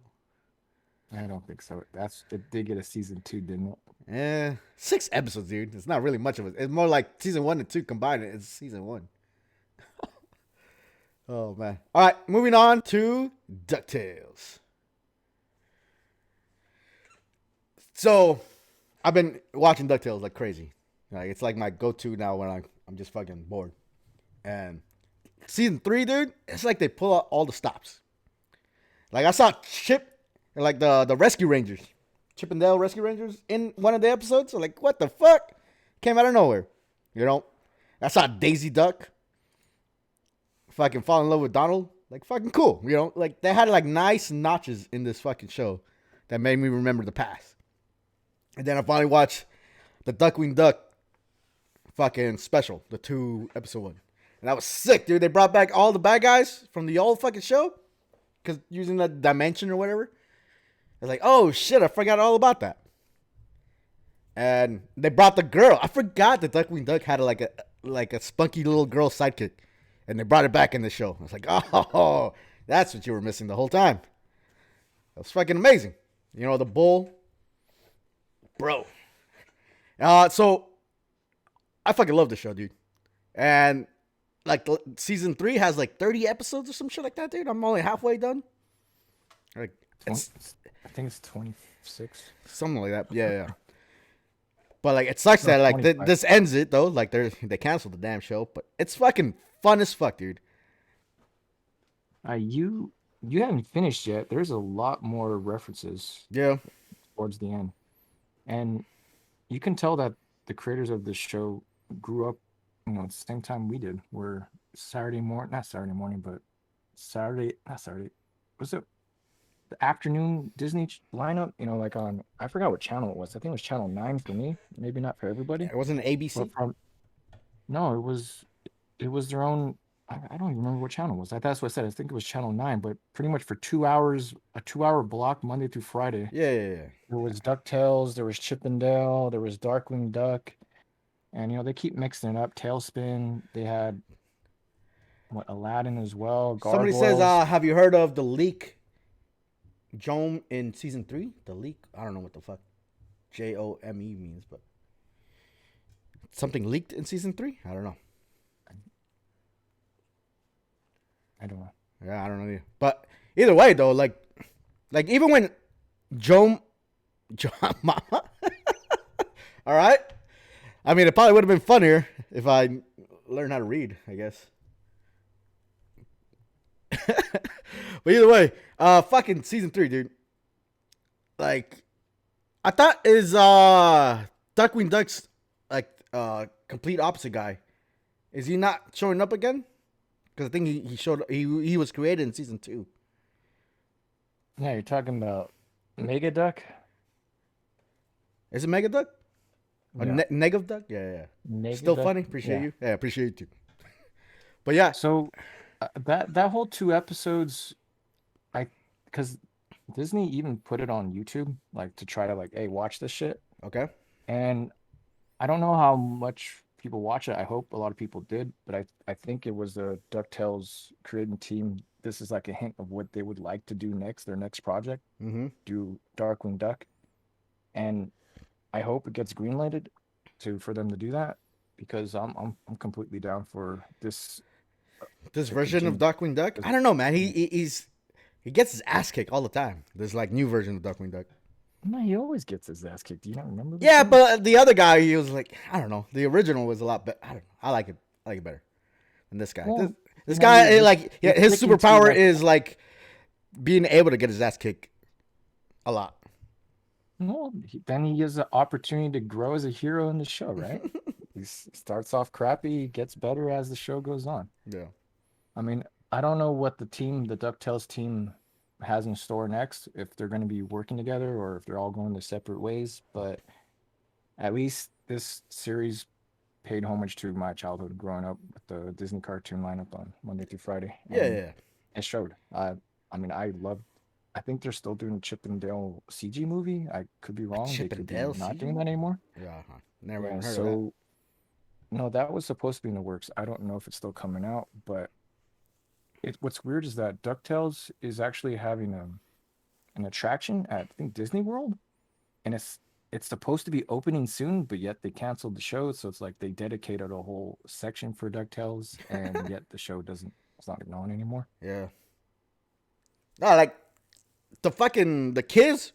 Speaker 2: I don't think so. It did get a season 2, didn't it?
Speaker 1: 6 episodes, dude. It's not really much of it. It's more like season 1 and 2 combined. It's season 1. Oh man. All right, moving on to DuckTales. So, I've been watching DuckTales like crazy. Like it's like my go-to now when I'm just fucking bored. And season 3, dude, it's like they pull out all the stops. Like I saw Chip, like the Rescue Rangers, Chip and Dale Rescue Rangers in one of the episodes. So like, what the fuck? Came out of nowhere. You know? I saw Daisy Duck fucking fall in love with Donald. Like fucking cool. You know? Like they had like nice notches in this fucking show that made me remember the past. And then I finally watched the Duckwing Duck fucking special, the 2 episode one. And that was sick, dude. They brought back all the bad guys from the old fucking show. Because using that dimension or whatever. I was like, oh shit, I forgot all about that. And they brought the girl. I forgot that Duckwing Duck had like a spunky little girl sidekick. And they brought it back in the show. I was like, oh, that's what you were missing the whole time. That was fucking amazing. You know, the bull. Bro. So I fucking love the show, dude. And like season 3 has like 30 episodes or some shit like that, dude. I'm only halfway done. Like it's
Speaker 2: I think it's 26.
Speaker 1: something like that. Yeah, yeah. But like it sucks
Speaker 2: No,
Speaker 1: that like
Speaker 2: 25.
Speaker 1: this ends it though. Like they canceled the damn show, but it's fucking fun as fuck, dude.
Speaker 2: You haven't finished yet. There's a lot more references
Speaker 1: Yeah.
Speaker 2: towards the end. And you can tell that the creators of this show grew up, at the same time we did. Where not Saturday morning, but not Saturday. Was it the afternoon Disney lineup. You know, like on I forgot what channel it was. I think it was channel 9 for me. Maybe not for everybody,
Speaker 1: It wasn't
Speaker 2: but
Speaker 1: ABC.
Speaker 2: from no, it was their own. I don't even remember what channel it was. That's what I said. I think it was channel 9, but pretty much for 2 hours, a 2 hour block, Monday through Friday.
Speaker 1: Yeah, yeah, yeah.
Speaker 2: There was DuckTales, there was Chip and Dale, there was Darkwing Duck, and you know they keep mixing it up. Tailspin. They had what Aladdin as well.
Speaker 1: Somebody says,
Speaker 2: Gargoyles.
Speaker 1: have you heard of the leak? Jome in season 3? The leak? I don't know what the fuck Jome means, but something leaked in season 3? I don't know.
Speaker 2: I don't know.
Speaker 1: Yeah, I don't know either. But either way, though, like even when Jome, Mama, all right. I mean, it probably would have been funnier if I learned how to read, I guess. But either way, fucking season 3, dude. Like, I thought is Darkwing Duck's like complete opposite guy. Is he not showing up again? Because I think he showed he was created in season 2.
Speaker 2: Yeah, you're talking about Mega Duck.
Speaker 1: Is it Mega Duck? Or
Speaker 2: Yeah,
Speaker 1: Negative Duck? Yeah, yeah.
Speaker 2: Mega
Speaker 1: Still
Speaker 2: Duck.
Speaker 1: funny. Appreciate
Speaker 2: Yeah.
Speaker 1: you. Yeah, appreciate you too. But yeah,
Speaker 2: So that whole 2 episodes, I because Disney even put it on YouTube, like to try to like, hey, watch this shit.
Speaker 1: okay.
Speaker 2: And I don't know how much people watch it. I hope a lot of people did, but I think it was the DuckTales creating team. This is like a hint of what they would like to do next, their next project,
Speaker 1: Mm-hmm.
Speaker 2: do Darkwing Duck. And I hope it gets greenlighted for them to do that because I'm completely down for this
Speaker 1: This
Speaker 2: to
Speaker 1: version of
Speaker 2: continue.
Speaker 1: Darkwing Duck,
Speaker 2: 'Cause,
Speaker 1: I don't know, man.
Speaker 2: yeah,
Speaker 1: He gets his ass kicked all the time. There's like new version of Darkwing Duck.
Speaker 2: no, he always gets his ass kicked. Do you not remember the
Speaker 1: Yeah,
Speaker 2: show?
Speaker 1: but the other guy, he was like, I don't know. The original was a lot better. I don't know. I like it. I like it better than this guy. This,
Speaker 2: Well,
Speaker 1: this
Speaker 2: you know,
Speaker 1: guy, like,
Speaker 2: you
Speaker 1: his
Speaker 2: click into
Speaker 1: superpower
Speaker 2: like,
Speaker 1: is like being able to get his ass kicked a lot.
Speaker 2: well, then he has the opportunity to grow as a hero in the show, right? Starts off crappy, gets better as the show goes on.
Speaker 1: Yeah.
Speaker 2: I mean, I don't know what the DuckTales team has in store next, if they're going to be working together or if they're all going their separate ways, but at least this series paid homage to my childhood growing up with the Disney cartoon lineup on Monday through Friday,
Speaker 1: Yeah,
Speaker 2: and
Speaker 1: yeah.
Speaker 2: it showed. I mean, I loved. I think they're still doing Chip and Dale CG movie. I could be
Speaker 1: A
Speaker 2: wrong. They
Speaker 1: Chip and
Speaker 2: could be
Speaker 1: Dale
Speaker 2: not
Speaker 1: CG
Speaker 2: doing that
Speaker 1: movie?
Speaker 2: anymore.
Speaker 1: Yeah, never
Speaker 2: Yeah.
Speaker 1: even heard of that.
Speaker 2: So no, that was supposed to be in the works. I don't know if it's still coming out, but what's weird is that DuckTales is actually having an attraction at I think Disney World, and it's supposed to be opening soon, but yet they canceled the show. So it's like they dedicated a whole section for DuckTales, and yet the show doesn't. It's not known anymore.
Speaker 1: Yeah. No, like the kids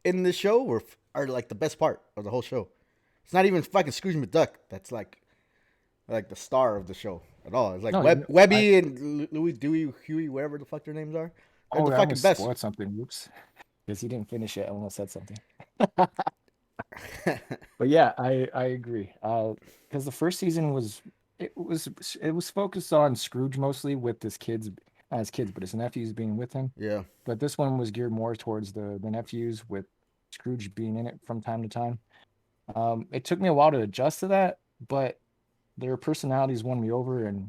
Speaker 1: in this show are like the best part of the whole show. It's not even fucking Scrooge McDuck. That's like the star of the show at all. It's like
Speaker 2: No, you know, I
Speaker 1: Webby and Louis, Dewey, Huey, whatever the fuck their names are. They're
Speaker 2: oh,
Speaker 1: the
Speaker 2: I
Speaker 1: fucking
Speaker 2: almost
Speaker 1: best.
Speaker 2: spoiled something. Whoops, because he didn't finish it. I almost said something. But yeah, I agree. Because the first season it was it was focused on Scrooge mostly with his kids, not his kids, but his nephews being with him.
Speaker 1: Yeah.
Speaker 2: But this one was geared more towards the nephews with Scrooge being in it from time to time. It took me a while to adjust to that, but their personalities won me over, and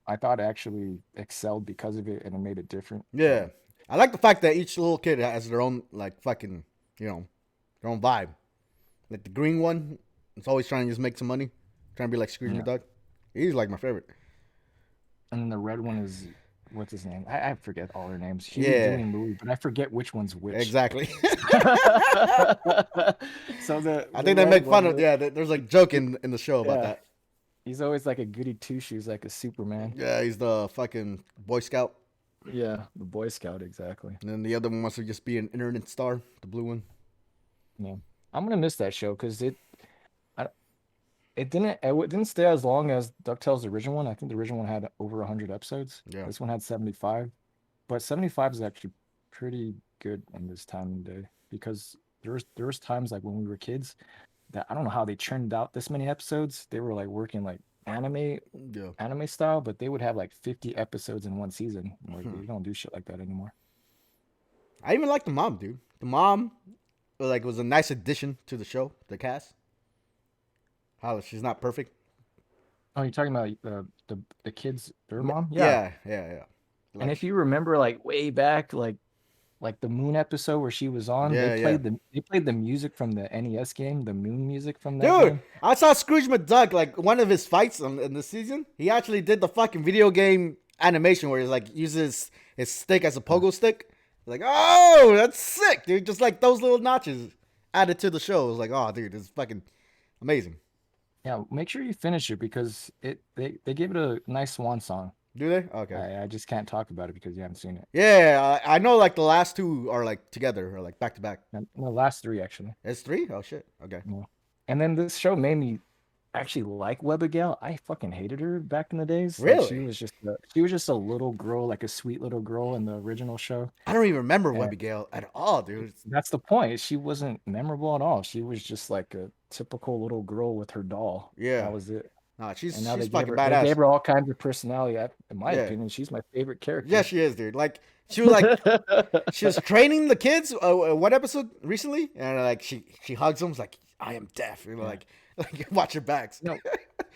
Speaker 2: I thought it actually excelled because of it, and it made it different.
Speaker 1: Yeah. I like the fact that each little kid has their own like fucking, you know, their own vibe. Like the green one, it's always trying to just make some money, trying to be like Scrooge
Speaker 2: Yeah.
Speaker 1: McDuck. He's like my favorite.
Speaker 2: And then the red one is what's his name? I forget all their names. Huey,
Speaker 1: Yeah.
Speaker 2: Dewey, and Louie, but I forget which one's which.
Speaker 1: Exactly.
Speaker 2: So
Speaker 1: I
Speaker 2: the
Speaker 1: think they
Speaker 2: red
Speaker 1: make fun
Speaker 2: one,
Speaker 1: of there's like joke in the show about
Speaker 2: yeah,
Speaker 1: that.
Speaker 2: he's always like a goody two shoes, like a Superman.
Speaker 1: Yeah, he's the fucking Boy Scout.
Speaker 2: Yeah, the Boy Scout, exactly.
Speaker 1: And then the other one wants to just be an internet star, the blue one.
Speaker 2: Yeah, I'm gonna miss that show because I, it didn't stay as long as DuckTales the original one. I think the original one had over 100 episodes.
Speaker 1: Yeah.
Speaker 2: This one had 75, but 75 is actually pretty good in this time and day because there was times like when we were kids that I don't know how they churned out this many episodes. They were like working like
Speaker 1: Yeah.
Speaker 2: anime style, but they would have like 50 episodes in one season. Like
Speaker 1: Hmm.
Speaker 2: they don't do shit like that anymore.
Speaker 1: I even like the mom, dude. The mom, like, was a nice addition to the show, the cast. How she's not perfect.
Speaker 2: Oh, you're talking about the kids, their mom? Yeah.
Speaker 1: Yeah, yeah, yeah.
Speaker 2: And
Speaker 1: Like,
Speaker 2: if you remember, like way back, like the Moon episode where she was on,
Speaker 1: yeah, yeah.
Speaker 2: they played the music from the NES game, the Moon music from that
Speaker 1: Dude,
Speaker 2: game.
Speaker 1: I saw Scrooge McDuck, like, one of his fights in this season. He actually did the fucking video game animation where he, like, uses his stick as a
Speaker 2: Yeah.
Speaker 1: pogo stick. Like, oh, that's sick, dude. Just like those little notches added to the show. It was like, oh, dude, it's fucking amazing.
Speaker 2: Yeah, make sure you finish it because they gave it a nice swan song.
Speaker 1: Do they? Okay.
Speaker 2: I just can't talk about it because you haven't seen it.
Speaker 1: Yeah, I know, like, the last two are, like, together or, like, back to back.
Speaker 2: And the last three actually.
Speaker 1: It's three? Oh, shit. Okay.
Speaker 2: Yeah. And then this show made me actually like Webigail. I fucking hated her back in the days. Like
Speaker 1: Really?
Speaker 2: she was just a little girl, like a sweet little girl in the original show.
Speaker 1: I don't even remember
Speaker 2: And
Speaker 1: Webby Gale at all, dude.
Speaker 2: that's the point. She wasn't memorable at all. She was just like a typical little girl with her doll.
Speaker 1: Yeah.
Speaker 2: That was it.
Speaker 1: Nah,
Speaker 2: And
Speaker 1: she's
Speaker 2: now
Speaker 1: she's fucking
Speaker 2: they
Speaker 1: badass.
Speaker 2: gave her all kinds of personality. In my
Speaker 1: Yeah.
Speaker 2: opinion, she's my favorite
Speaker 1: Yeah,
Speaker 2: character.
Speaker 1: she is, dude. Like, she was like, she was training the kids. One episode recently, and like she hugs them, like, I am deaf. You know,
Speaker 2: Yeah.
Speaker 1: like watch your backs.
Speaker 2: No,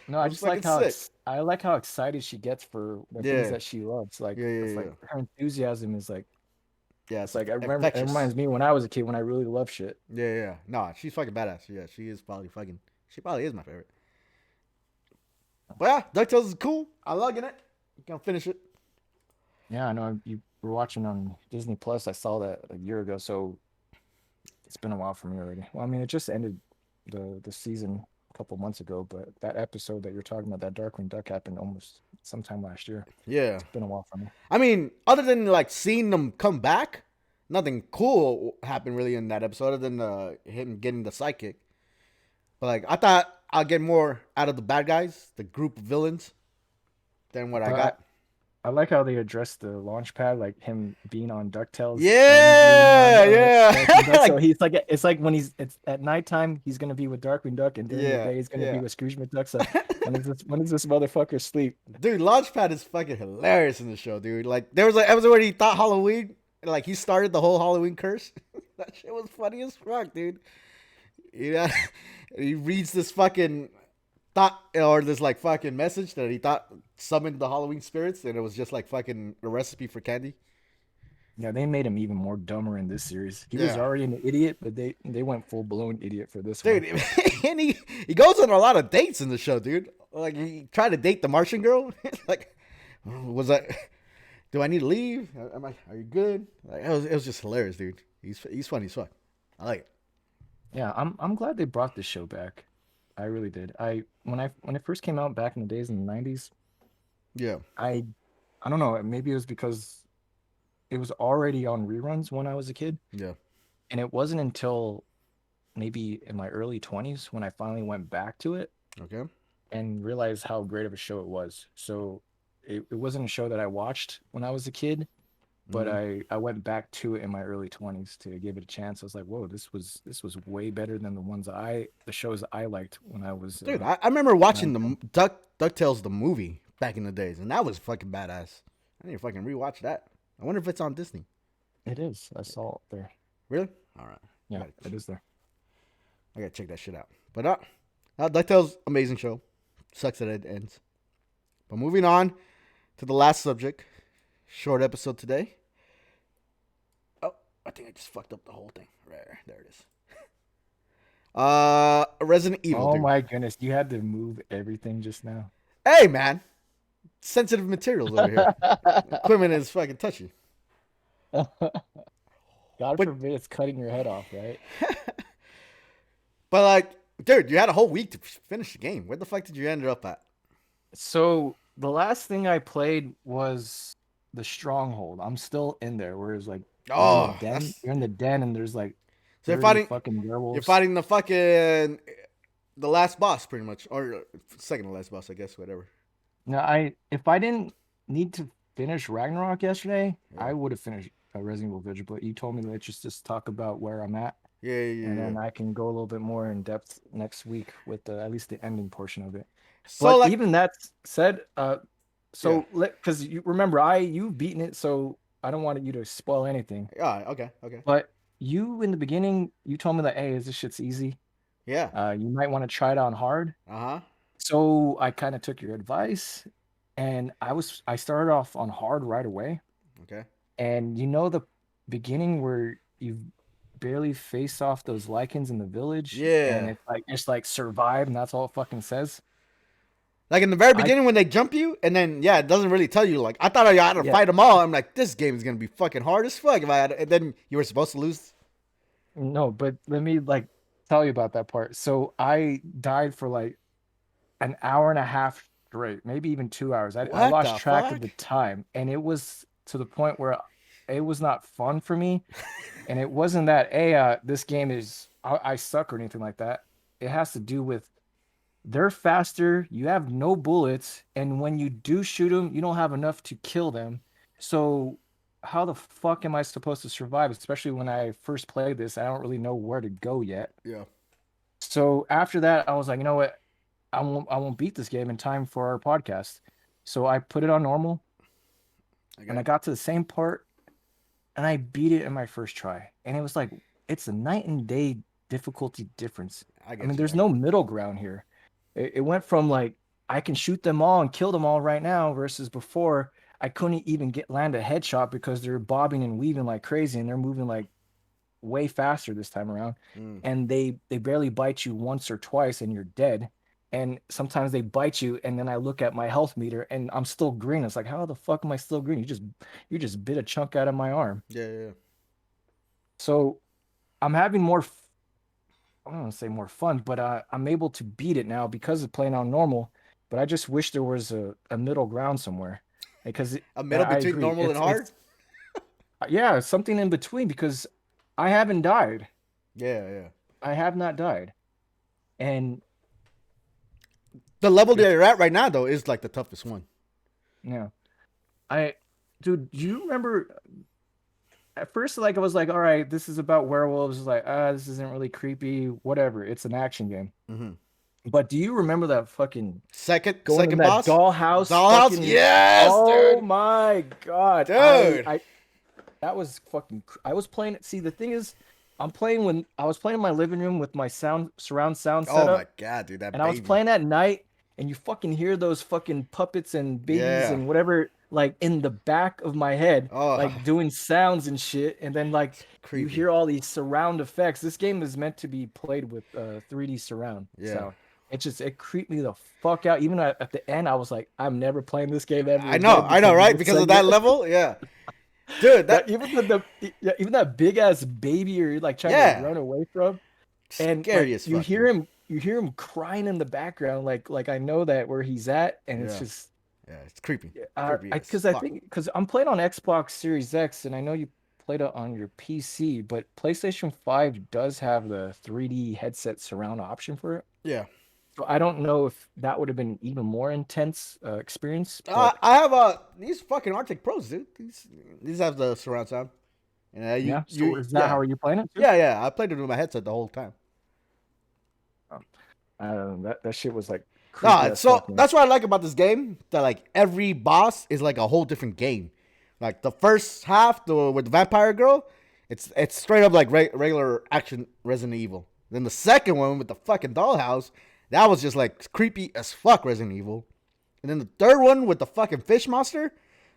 Speaker 2: no,
Speaker 1: It
Speaker 2: I
Speaker 1: was
Speaker 2: just like
Speaker 1: fucking
Speaker 2: how
Speaker 1: sick.
Speaker 2: I like how excited she gets for the things
Speaker 1: Yeah,
Speaker 2: that she loves. Like
Speaker 1: yeah, yeah,
Speaker 2: it's
Speaker 1: yeah.
Speaker 2: like her enthusiasm is like
Speaker 1: Yeah,
Speaker 2: it's
Speaker 1: it's
Speaker 2: like I remember it
Speaker 1: infectious.
Speaker 2: reminds me when I was a kid when I really loved shit.
Speaker 1: Yeah, yeah. Nah, she's fucking badass. Yeah, she is probably fucking. She probably is my favorite. But yeah, Ducktales is cool. I'm liking it. You can finish it.
Speaker 2: Yeah, I know you were watching on Disney Plus. I saw that a year ago, so it's been a while for me already. Well, I mean, it just ended the season a couple months ago, but that episode that you're talking about, that Darkwing Duck happened almost sometime last year.
Speaker 1: Yeah.
Speaker 2: It's been a while for me.
Speaker 1: I mean, other than like seeing them come back, nothing cool happened really in that episode other than him getting the sidekick. But like, I thought I'll get more out of the bad guys, the group of villains, than what I
Speaker 2: But
Speaker 1: got.
Speaker 2: I like how they addressed the launch pad, like him being on DuckTales and being on
Speaker 1: Yeah,
Speaker 2: Darkwing
Speaker 1: yeah,
Speaker 2: Duck. So
Speaker 1: like,
Speaker 2: he's like, it's like when it's at nighttime, he's gonna be with Darkwing Duck, and during the
Speaker 1: yeah,
Speaker 2: day, he's gonna be
Speaker 1: yeah.
Speaker 2: with Scrooge McDuck. So when does this motherfucker sleep?
Speaker 1: Dude, Launchpad is fucking hilarious in the show, dude. Like, there was an episode where he thought Halloween, and like he started the whole Halloween curse. That shit was funny as fuck, dude. You know, he reads this fucking thought or this like fucking message that he thought summoned the Halloween spirits, and it was just like fucking a recipe for candy.
Speaker 2: Yeah, they made him even more dumber in this series. He was
Speaker 1: Yeah,
Speaker 2: already an idiot, but they went full blown idiot for this
Speaker 1: dude,
Speaker 2: one.
Speaker 1: and he goes on a lot of dates in the show, dude. Like he tried to date the Martian girl. Like, was that? Do I need to leave? Are you good? Like, it was just hilarious, dude. He's funny as fuck. I like it.
Speaker 2: Yeah, I'm glad they brought this show back. I really did. When it first came out back in the days in the 90s,
Speaker 1: Yeah,
Speaker 2: I I don't know, maybe it was because it was already on reruns when I was a kid,
Speaker 1: yeah.
Speaker 2: and it wasn't until maybe in my early 20s when I finally went back to it
Speaker 1: Okay.
Speaker 2: and realized how great of a show it was. So it wasn't a show that I watched when I was a kid, but
Speaker 1: Mm-hmm.
Speaker 2: I went back to it in my early 20s to give it a chance. I was like, whoa, this was way better than the shows I liked when I was
Speaker 1: Dude, I remember watching the
Speaker 2: 10.
Speaker 1: Ducktales the movie back in the days, and that was fucking badass. I need to fucking rewatch that. I wonder if it's on Disney.
Speaker 2: It is. I saw it there.
Speaker 1: Really? All right. I
Speaker 2: Yeah,
Speaker 1: gotta,
Speaker 2: it is there.
Speaker 1: I gotta check that shit out. But Ducktales, amazing show. Sucks that it ends. But moving on to the last subject, short episode today. Oh, I think I just fucked up the whole thing. Right there it is. Resident Evil,
Speaker 2: Oh
Speaker 1: dude.
Speaker 2: my goodness, you had to move everything just now.
Speaker 1: Hey, man, sensitive materials over here. Equipment is fucking touchy.
Speaker 2: God
Speaker 1: But
Speaker 2: forbid it's cutting your head off, right?
Speaker 1: but like, dude, you had a whole week to finish the game. Where the fuck did you end up at?
Speaker 2: So the last thing I played was the Stronghold. I'm still in there, where it's like you're in the
Speaker 1: Oh,
Speaker 2: den.
Speaker 1: that's
Speaker 2: You're in the den, and there's like
Speaker 1: so
Speaker 2: 30 fucking
Speaker 1: you're
Speaker 2: werewolves.
Speaker 1: fighting the fucking the last boss, pretty much, or second to last boss, I guess. Whatever.
Speaker 2: Now, if I didn't need to finish Ragnarok yesterday,
Speaker 1: Yeah,
Speaker 2: I would have finished Resident Evil Village. But you told me let's just talk about where I'm at,
Speaker 1: yeah, yeah,
Speaker 2: and
Speaker 1: yeah.
Speaker 2: then I can go a little bit more in depth next week with at least the ending portion of it.
Speaker 1: So
Speaker 2: But
Speaker 1: like,
Speaker 2: even that said,
Speaker 1: yeah,
Speaker 2: so because you remember, you've beaten it, so I don't want you to spoil anything.
Speaker 1: Yeah. Okay. Okay.
Speaker 2: But you in the beginning, you told me that, hey, this shit's easy.
Speaker 1: Yeah.
Speaker 2: You might want to try it on hard.
Speaker 1: Uh huh.
Speaker 2: So I kind of took your advice, and I started off on hard right away.
Speaker 1: Okay.
Speaker 2: And you know the beginning where you barely face off those lichens in the village, and
Speaker 1: Yeah.
Speaker 2: it's like survive, and that's all it fucking says.
Speaker 1: Like in the very
Speaker 2: I
Speaker 1: beginning when they jump you, and then yeah, it doesn't really tell you. Like I thought I had to
Speaker 2: Yeah,
Speaker 1: fight them all. I'm like, this game is gonna be fucking hard as fuck. If I had, and then you were supposed to lose.
Speaker 2: no, but let me like tell you about that part. So I died for like an hour and a half straight, maybe even 2 hours. I
Speaker 1: What
Speaker 2: lost
Speaker 1: the
Speaker 2: track of
Speaker 1: fuck?
Speaker 2: the time, and it was to the point where it was not fun for me. And it wasn't that, hey, this game is I suck or anything like that. It has to do with they're faster, you have no bullets, and when you do shoot them, you don't have enough to kill them. So how the fuck am I supposed to survive? Especially when I first played this, I don't really know where to go yet.
Speaker 1: Yeah.
Speaker 2: So after that, I was like, you know what? I won't beat this game in time for our podcast. So I put it on normal, and I
Speaker 1: Okay.
Speaker 2: got to the same part, and I beat it in my first try. And it was like it's a night and day difficulty difference.
Speaker 1: I
Speaker 2: I mean,
Speaker 1: get you
Speaker 2: there's
Speaker 1: there.
Speaker 2: no middle ground here. It went from like I can shoot them all and kill them all right now versus before I couldn't even get land a headshot because they're bobbing and weaving like crazy and they're moving like way faster this time around.
Speaker 1: Mm.
Speaker 2: And they barely bite you once or twice and you're dead. And sometimes they bite you and then I look at my health meter and I'm still green. It's like, how the fuck am I still green? You just bit a chunk out of my arm.
Speaker 1: Yeah. Yeah.
Speaker 2: So I'm having more I don't want to say more fun, but I'm able to beat it now because of playing on normal. But I just wish there was a middle ground somewhere, because
Speaker 1: A middle
Speaker 2: I
Speaker 1: between
Speaker 2: agree.
Speaker 1: normal and hard.
Speaker 2: It's yeah, something in between because I haven't died.
Speaker 1: Yeah. Yeah.
Speaker 2: I have not died, and
Speaker 1: The level that
Speaker 2: it's
Speaker 1: you're at right now though is like the toughest one.
Speaker 2: yeah. I Dude, do you remember at first like I was like, all right, this is about werewolves. It's like, this isn't really creepy. Whatever. It's an action game.
Speaker 1: Mm-hmm.
Speaker 2: But do you remember that fucking going in
Speaker 1: Second
Speaker 2: that
Speaker 1: boss.
Speaker 2: dollhouse
Speaker 1: Dollhouse.
Speaker 2: fucking
Speaker 1: Yes,
Speaker 2: oh
Speaker 1: dude.
Speaker 2: my god.
Speaker 1: Dude.
Speaker 2: I that was fucking I was playing it. See, the thing is, I was playing in my living room with my surround sound
Speaker 1: Oh my
Speaker 2: setup,
Speaker 1: god, dude, that
Speaker 2: and I was
Speaker 1: baby.
Speaker 2: playing at night, and you fucking hear those fucking puppets and babies
Speaker 1: Yeah.
Speaker 2: and whatever like in the back of my head,
Speaker 1: Oh,
Speaker 2: like doing sounds and shit, and then like
Speaker 1: it's
Speaker 2: you
Speaker 1: creepy.
Speaker 2: hear all these surround effects. This game is meant to be played with 3D surround
Speaker 1: Yeah.
Speaker 2: sound. It creeped me the fuck out. Even at the end, I was like, I'm never playing this game ever again
Speaker 1: I know,
Speaker 2: because of
Speaker 1: right?
Speaker 2: this
Speaker 1: Because of that
Speaker 2: segment.
Speaker 1: level, yeah, dude.
Speaker 2: That
Speaker 1: That
Speaker 2: even yeah, even that big ass baby you're like trying to
Speaker 1: yeah,
Speaker 2: run away from, and
Speaker 1: scary
Speaker 2: like
Speaker 1: as fuck, dude.
Speaker 2: you hear him crying in the background, like I know that where he's at, and it's
Speaker 1: Yeah,
Speaker 2: just
Speaker 1: yeah, it's creepy,
Speaker 2: I
Speaker 1: creepy as
Speaker 2: because I
Speaker 1: fuck.
Speaker 2: think because I'm playing on Xbox Series X, and I know you played it on your PC, but PlayStation 5 does have the 3D headset surround option for it.
Speaker 1: Yeah,
Speaker 2: So I don't know if that would have been even more intense experience, but
Speaker 1: I have these fucking Arctic Pros, dude. These have the surround sound, and
Speaker 2: yeah. So
Speaker 1: you
Speaker 2: is that how
Speaker 1: yeah
Speaker 2: are you playing it too?
Speaker 1: yeah. I played it with my headset the whole time.
Speaker 2: Oh, that shit was like creepy
Speaker 1: Nah,
Speaker 2: as
Speaker 1: so
Speaker 2: fuck, man.
Speaker 1: that's what I like about this game. That like every boss is like a whole different game. Like the first half, with the vampire girl, it's straight up like regular action Resident Evil. Then the second one with the fucking dollhouse, that was just like creepy as fuck Resident Evil. And then the third one with the fucking fish monster,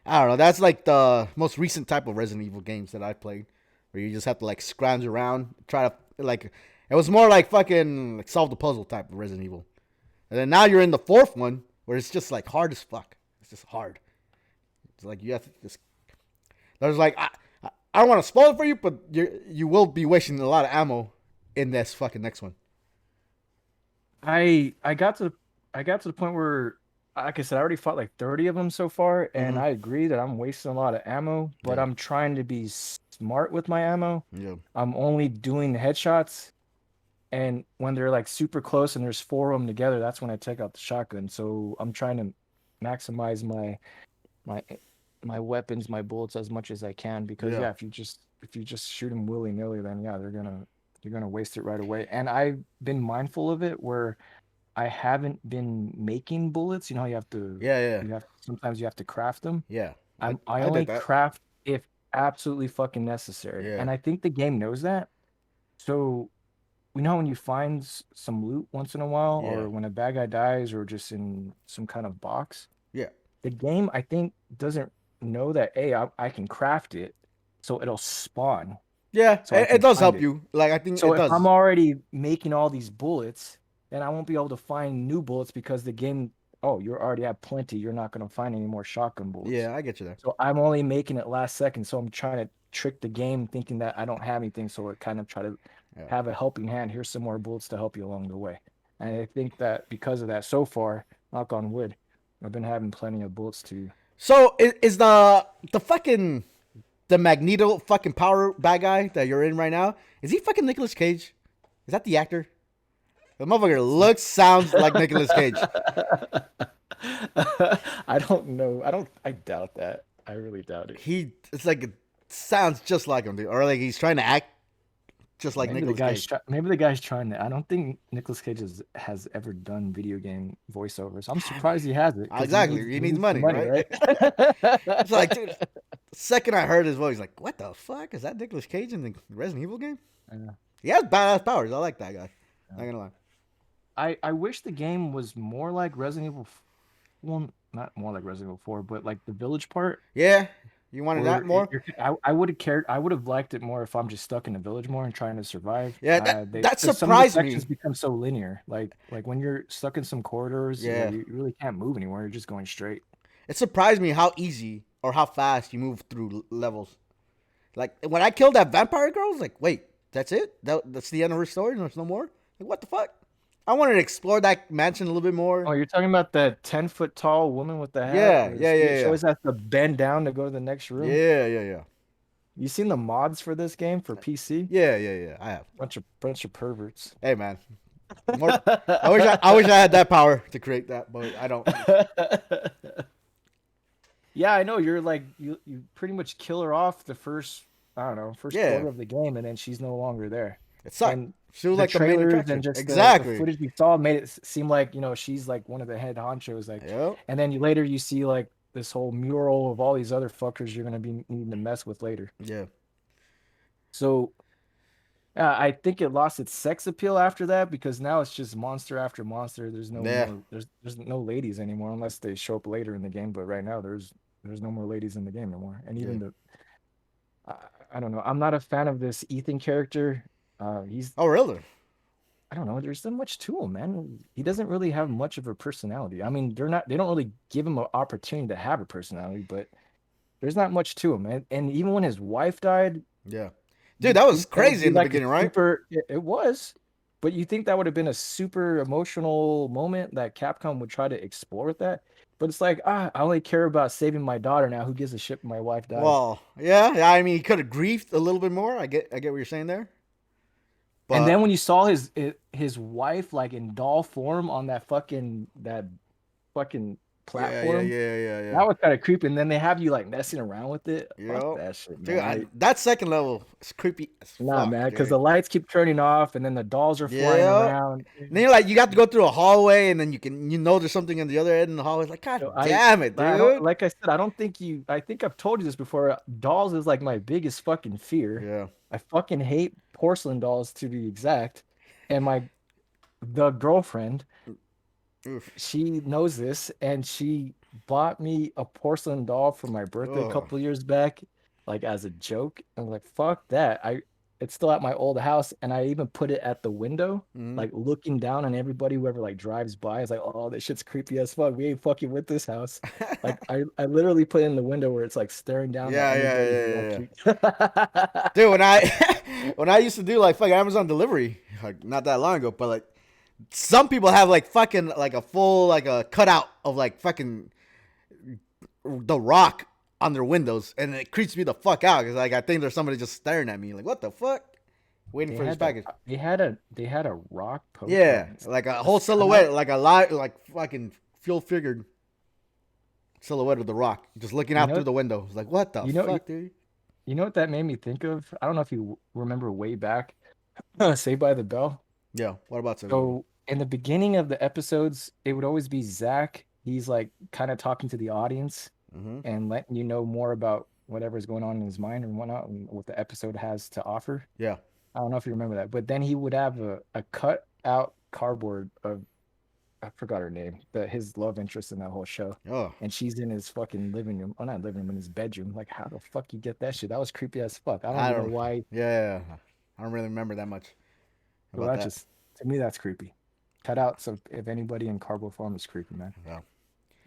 Speaker 1: I don't know. That's like the most recent type of Resident Evil games that I played, where you just have to like scrounge around, try to like. It was more like fucking like solve the puzzle type of Resident Evil. And then now you're in the fourth one where it's just like hard as fuck. It's just hard. It's like you have to just. There's like I don't want to spoil it for you, but you will be wasting a lot of ammo in this fucking next one.
Speaker 2: I got to the point where, like I said, I already fought like 30 of them so far, and
Speaker 1: Mm-hmm.
Speaker 2: I agree that I'm wasting a lot of ammo, but
Speaker 1: Yeah.
Speaker 2: I'm trying to be smart with my ammo.
Speaker 1: Yeah.
Speaker 2: I'm only doing headshots, and when they're like super close and there's four of them together, that's when I take out the shotgun. So I'm trying to maximize my my weapons, my bullets as much as I can because
Speaker 1: Yeah.
Speaker 2: yeah, if you just shoot them willy-nilly, then yeah, they're gonna waste it right away. And I've been mindful of it where I haven't been making bullets. You know,
Speaker 1: Yeah. Yeah.
Speaker 2: you have sometimes you have to craft them.
Speaker 1: Yeah.
Speaker 2: I
Speaker 1: I did
Speaker 2: only
Speaker 1: that.
Speaker 2: if absolutely fucking necessary.
Speaker 1: Yeah.
Speaker 2: And I think the game knows that. So we know when you find some loot once in a while,
Speaker 1: Yeah.
Speaker 2: or when a bad guy dies, or just in some kind of box,
Speaker 1: Yeah.
Speaker 2: the game I think doesn't know that hey, I can craft it, so it'll spawn,
Speaker 1: Yeah.
Speaker 2: so I
Speaker 1: It
Speaker 2: can
Speaker 1: does
Speaker 2: find
Speaker 1: help
Speaker 2: it.
Speaker 1: you. Like I think
Speaker 2: So
Speaker 1: it
Speaker 2: if I'm
Speaker 1: does.
Speaker 2: already making all these bullets, then I won't be able to find new bullets because the game, oh, you already have plenty. You're not going to find any more shotgun bullets.
Speaker 1: Yeah, I get you there.
Speaker 2: So I'm only making it last second. So I'm trying to trick the game thinking that I don't have anything. So it kind of try to
Speaker 1: Yeah.
Speaker 2: have a helping hand. Here's some more bullets to help you along the way. And I think that because of that, so far, knock on wood, I've been having plenty of bullets to.
Speaker 1: So is the fucking the Magneto fucking power bad guy that you're in right now? Is he fucking Nicolas Cage? Is that the actor? The motherfucker looks, sounds like Nicolas Cage.
Speaker 2: I don't know. I doubt that. I really doubt it.
Speaker 1: It's like it sounds just like him, dude. Or like he's trying to act just like Nicolas Cage.
Speaker 2: Maybe the guy's trying to. I don't think Nicolas Cage has ever done video game voiceovers. I'm surprised he has it because
Speaker 1: Exactly. He
Speaker 2: he
Speaker 1: needs
Speaker 2: needs the
Speaker 1: money,
Speaker 2: money,
Speaker 1: right?
Speaker 2: right?
Speaker 1: It's like, dude, the second I heard his voice, like, what the fuck? Is that Nicolas Cage in the Resident Evil game?
Speaker 2: Yeah,
Speaker 1: He has badass powers. I like that guy.
Speaker 2: yeah.
Speaker 1: Not gonna lie.
Speaker 2: I wish the game was more like Resident Evil. Well, not more like Resident Evil 4, but like the village part
Speaker 1: Yeah. You wanted that
Speaker 2: where
Speaker 1: more?
Speaker 2: I would have cared. I would have liked it more if I'm just stuck in a village more and trying to survive.
Speaker 1: Yeah,
Speaker 2: They
Speaker 1: that
Speaker 2: because some of the
Speaker 1: surprised
Speaker 2: sections
Speaker 1: me.
Speaker 2: become so linear. Like when you're stuck in some corridors where
Speaker 1: Yeah.
Speaker 2: you really can't move anywhere, you're just going straight.
Speaker 1: It surprised me how easy or how fast you move through levels. Like when I killed that vampire girl, I was like, wait, that's it? That's the end of her story? There's no more? Like, what the fuck? I wanted to explore that mansion a little bit more.
Speaker 2: Oh, you're talking about that 10-foot tall woman with the hat
Speaker 1: Yeah,
Speaker 2: where
Speaker 1: yeah, yeah,
Speaker 2: she
Speaker 1: yeah.
Speaker 2: always has to bend down to go to the next room.
Speaker 1: Yeah, yeah, yeah.
Speaker 2: You seen the mods for this game for PC?
Speaker 1: Yeah, yeah, yeah. I have.
Speaker 2: Bunch of perverts.
Speaker 1: Hey man. More I wish I had that power to create that, but I don't.
Speaker 2: Yeah, I know. You're like you pretty much kill her off the first, I don't know, first
Speaker 1: Yeah.
Speaker 2: quarter of the game, and then she's no longer there.
Speaker 1: It sucked.
Speaker 2: And
Speaker 1: She was
Speaker 2: the
Speaker 1: like the main
Speaker 2: trailers and
Speaker 1: attraction.
Speaker 2: just the
Speaker 1: Exactly.
Speaker 2: footage we saw made it seem like, she's like one of the head honchos, like,
Speaker 1: Yep.
Speaker 2: and then later you see like this whole mural of all these other fuckers you're gonna be needing to mess with later.
Speaker 1: Yeah.
Speaker 2: So I think it lost its sex appeal after that because now it's just monster after monster. There's no
Speaker 1: Yeah.
Speaker 2: more. There's no ladies anymore unless they show up later in the game. But right now there's no more ladies in the game anymore. And
Speaker 1: Yeah.
Speaker 2: even I, I don't know. I'm not a fan of this Ethan character. He's
Speaker 1: Oh really?
Speaker 2: I don't know. There's so much to him, man. He doesn't really have much of a personality. I mean, they don't really give him an opportunity to have a personality, but there's not much to him. And even when his wife died,
Speaker 1: Yeah. Dude,
Speaker 2: you
Speaker 1: that was
Speaker 2: think that would
Speaker 1: crazy
Speaker 2: be
Speaker 1: in the
Speaker 2: like a
Speaker 1: beginning, right?
Speaker 2: super, it was, but you think that would have been a super emotional moment that Capcom would try to explore with that? But it's like, I only care about saving my daughter now. Who gives a shit when my wife died?
Speaker 1: Well, yeah. I mean, he could have grieved a little bit more. I get what you're saying there.
Speaker 2: And then
Speaker 1: But
Speaker 2: when you saw his wife like in doll form on that fucking
Speaker 1: yeah, yeah,
Speaker 2: platform,
Speaker 1: yeah, yeah, yeah.
Speaker 2: that was kind of creepy. And then they have you like messing around with it. Fuck
Speaker 1: Yep.
Speaker 2: that shit,
Speaker 1: Dude,
Speaker 2: man. Like,
Speaker 1: that second level is creepy as
Speaker 2: nah,
Speaker 1: fuck,
Speaker 2: man, because
Speaker 1: dude.
Speaker 2: the lights keep turning off, and then the dolls are flying
Speaker 1: Yeah.
Speaker 2: around.
Speaker 1: And then you're like, you got to go through a hallway, and then you know there's something in the other end of the hallway. It's like, God
Speaker 2: So
Speaker 1: damn it,
Speaker 2: I don't
Speaker 1: dude.
Speaker 2: like I said, I don't think I think I've told you this before. Dolls is like my biggest fucking fear.
Speaker 1: Yeah.
Speaker 2: I fucking hate porcelain dolls to be exact. And the girlfriend,
Speaker 1: Oof.
Speaker 2: she knows this and she bought me a porcelain doll for my birthday a
Speaker 1: Ugh.
Speaker 2: couple years back, like as a joke. I'm like, fuck that. It's still at my old house and I even put it at the window,
Speaker 1: Mhm.
Speaker 2: like looking down on everybody, whoever like drives by. It's like, oh, this shit's creepy as fuck. We ain't fucking with this house. Like I literally put it in the window where it's like staring down at
Speaker 1: Yeah, yeah,
Speaker 2: anybody
Speaker 1: yeah,
Speaker 2: who
Speaker 1: yeah,
Speaker 2: walks
Speaker 1: yeah.
Speaker 2: through.
Speaker 1: Dude, when I when I used to do like fucking Amazon delivery, like not that long ago, but like some people have like fucking like a full like a cutout of like fucking the Rock on their windows, and it creeps me the fuck out because like I think there's somebody just staring at me, like what the fuck, waiting
Speaker 2: They
Speaker 1: for this
Speaker 2: had the
Speaker 1: package.
Speaker 2: they had a rock poster
Speaker 1: Yeah,
Speaker 2: on its
Speaker 1: like a
Speaker 2: a
Speaker 1: whole
Speaker 2: cutout.
Speaker 1: silhouette, like a lot, like fucking full figured silhouette of the Rock, just looking
Speaker 2: You
Speaker 1: out
Speaker 2: know,
Speaker 1: through the window. It's like what the
Speaker 2: you know,
Speaker 1: fuck, dude?
Speaker 2: you know what that made me think of? I don't know if you remember way back, Saved by the Bell.
Speaker 1: Yeah. What about some?
Speaker 2: So in the beginning of the episodes, it would always be Zach. He's like kind of talking to the audience
Speaker 1: Mm-hmm.
Speaker 2: and letting you know more about whatever's going on in his mind and whatnot, and what the episode has to offer.
Speaker 1: Yeah.
Speaker 2: I don't know if you remember that, but then he would have a cut out cardboard of, I forgot her name, but his love interest in that whole show.
Speaker 1: Oh,
Speaker 2: And she's in his fucking living room. Oh, not living room, in his bedroom. Like, how the fuck you get that shit? That was creepy as fuck. I don't
Speaker 1: I
Speaker 2: even know
Speaker 1: don't.
Speaker 2: why.
Speaker 1: Yeah, I don't really remember that much
Speaker 2: Well,
Speaker 1: about
Speaker 2: that
Speaker 1: that.
Speaker 2: just, to me, that's creepy. Cut out. So if anybody in cardboard form is creepy, man.
Speaker 1: Yeah.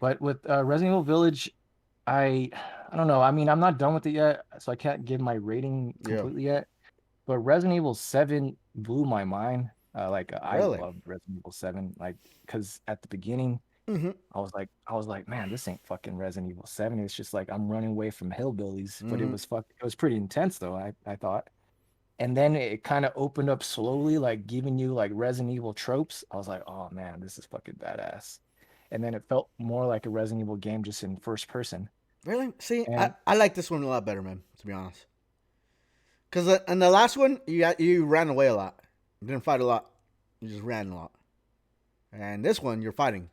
Speaker 2: But with Resident Evil Village, I I don't know. I mean, I'm not done with it yet, so I can't give my rating
Speaker 1: Yeah.
Speaker 2: completely yet. But Resident Evil 7 blew my mind. I
Speaker 1: Really.
Speaker 2: loved Resident Evil 7. Like, because at the beginning,
Speaker 1: Mm-hmm.
Speaker 2: I was like, man, this ain't fucking Resident Evil 7. It's just like I'm running away from hillbillies. But
Speaker 1: Mm-hmm.
Speaker 2: it was pretty intense though, I thought. And then it kind of opened up slowly, like giving you like Resident Evil tropes. I was like, oh man, this is fucking badass. And then it felt more like a Resident Evil game just in first person.
Speaker 1: Really? See,
Speaker 2: And
Speaker 1: I like this one a lot better, man. To be honest, because in the last one, you ran away a lot. You didn't fight a lot. You just ran a lot. And this one, you're fighting.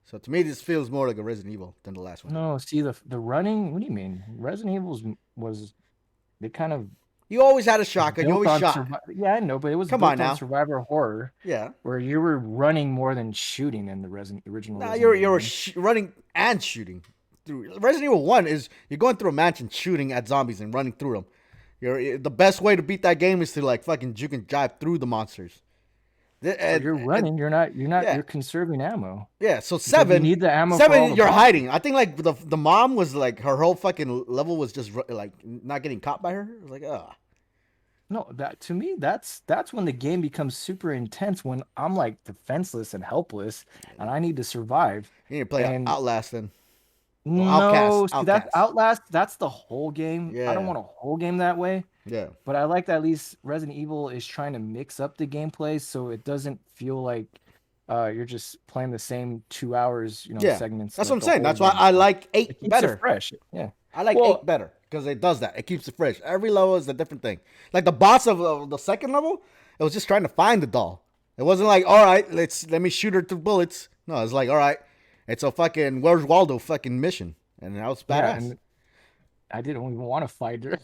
Speaker 1: So to me, this feels more like a Resident Evil than the last one.
Speaker 2: no, see the running, what do you mean? Resident Evil's was they kind of
Speaker 1: You always had a
Speaker 2: was
Speaker 1: shotgun. You
Speaker 2: built
Speaker 1: always
Speaker 2: on
Speaker 1: shot.
Speaker 2: yeah, I know, but it was
Speaker 1: Come on
Speaker 2: built on
Speaker 1: now.
Speaker 2: survivor horror
Speaker 1: Yeah.
Speaker 2: where you were running more than shooting in the original
Speaker 1: Now
Speaker 2: Resident Evil
Speaker 1: you're
Speaker 2: game.
Speaker 1: running and shooting. Through Resident Evil 1 is you're going through a mansion shooting at zombies and running through them. The best way to beat that game is to like fucking juke and jive through the monsters.
Speaker 2: But you're running,
Speaker 1: Yeah,
Speaker 2: you're conserving ammo
Speaker 1: yeah. So
Speaker 2: because you need the ammo for all
Speaker 1: seven,
Speaker 2: the
Speaker 1: you're
Speaker 2: bosses.
Speaker 1: hiding. I think like the mom was like her whole fucking level was just like not getting caught by her. It was like, ah,
Speaker 2: No, that to me, that's when the game becomes super intense when I'm like defenseless and helpless and I need to survive.
Speaker 1: you need to play
Speaker 2: And
Speaker 1: Outlast then. Well,
Speaker 2: no, see that's
Speaker 1: Outcast.
Speaker 2: Outlast, that's the whole game. I don't
Speaker 1: Yeah,
Speaker 2: want a whole game that way,
Speaker 1: yeah,
Speaker 2: but I like that at least Resident Evil is trying to mix up the gameplay so it doesn't feel like you're just playing the same 2 hours,
Speaker 1: yeah.
Speaker 2: segments
Speaker 1: That's what
Speaker 2: like
Speaker 1: I'm
Speaker 2: the
Speaker 1: saying.
Speaker 2: whole
Speaker 1: That's why
Speaker 2: game.
Speaker 1: I like
Speaker 2: It
Speaker 1: eight
Speaker 2: keeps it
Speaker 1: better.
Speaker 2: fresh. Yeah.
Speaker 1: I like eight
Speaker 2: Well,
Speaker 1: better because it does that. It keeps it fresh. Every level is a different thing. Like the boss of the second level, it was just trying to find the doll. It wasn't like, all right, let me shoot her through bullets. No, it's like, all right, it's a fucking Where's Waldo fucking mission, and that was
Speaker 2: yeah,
Speaker 1: badass.
Speaker 2: and I didn't even want to fight her.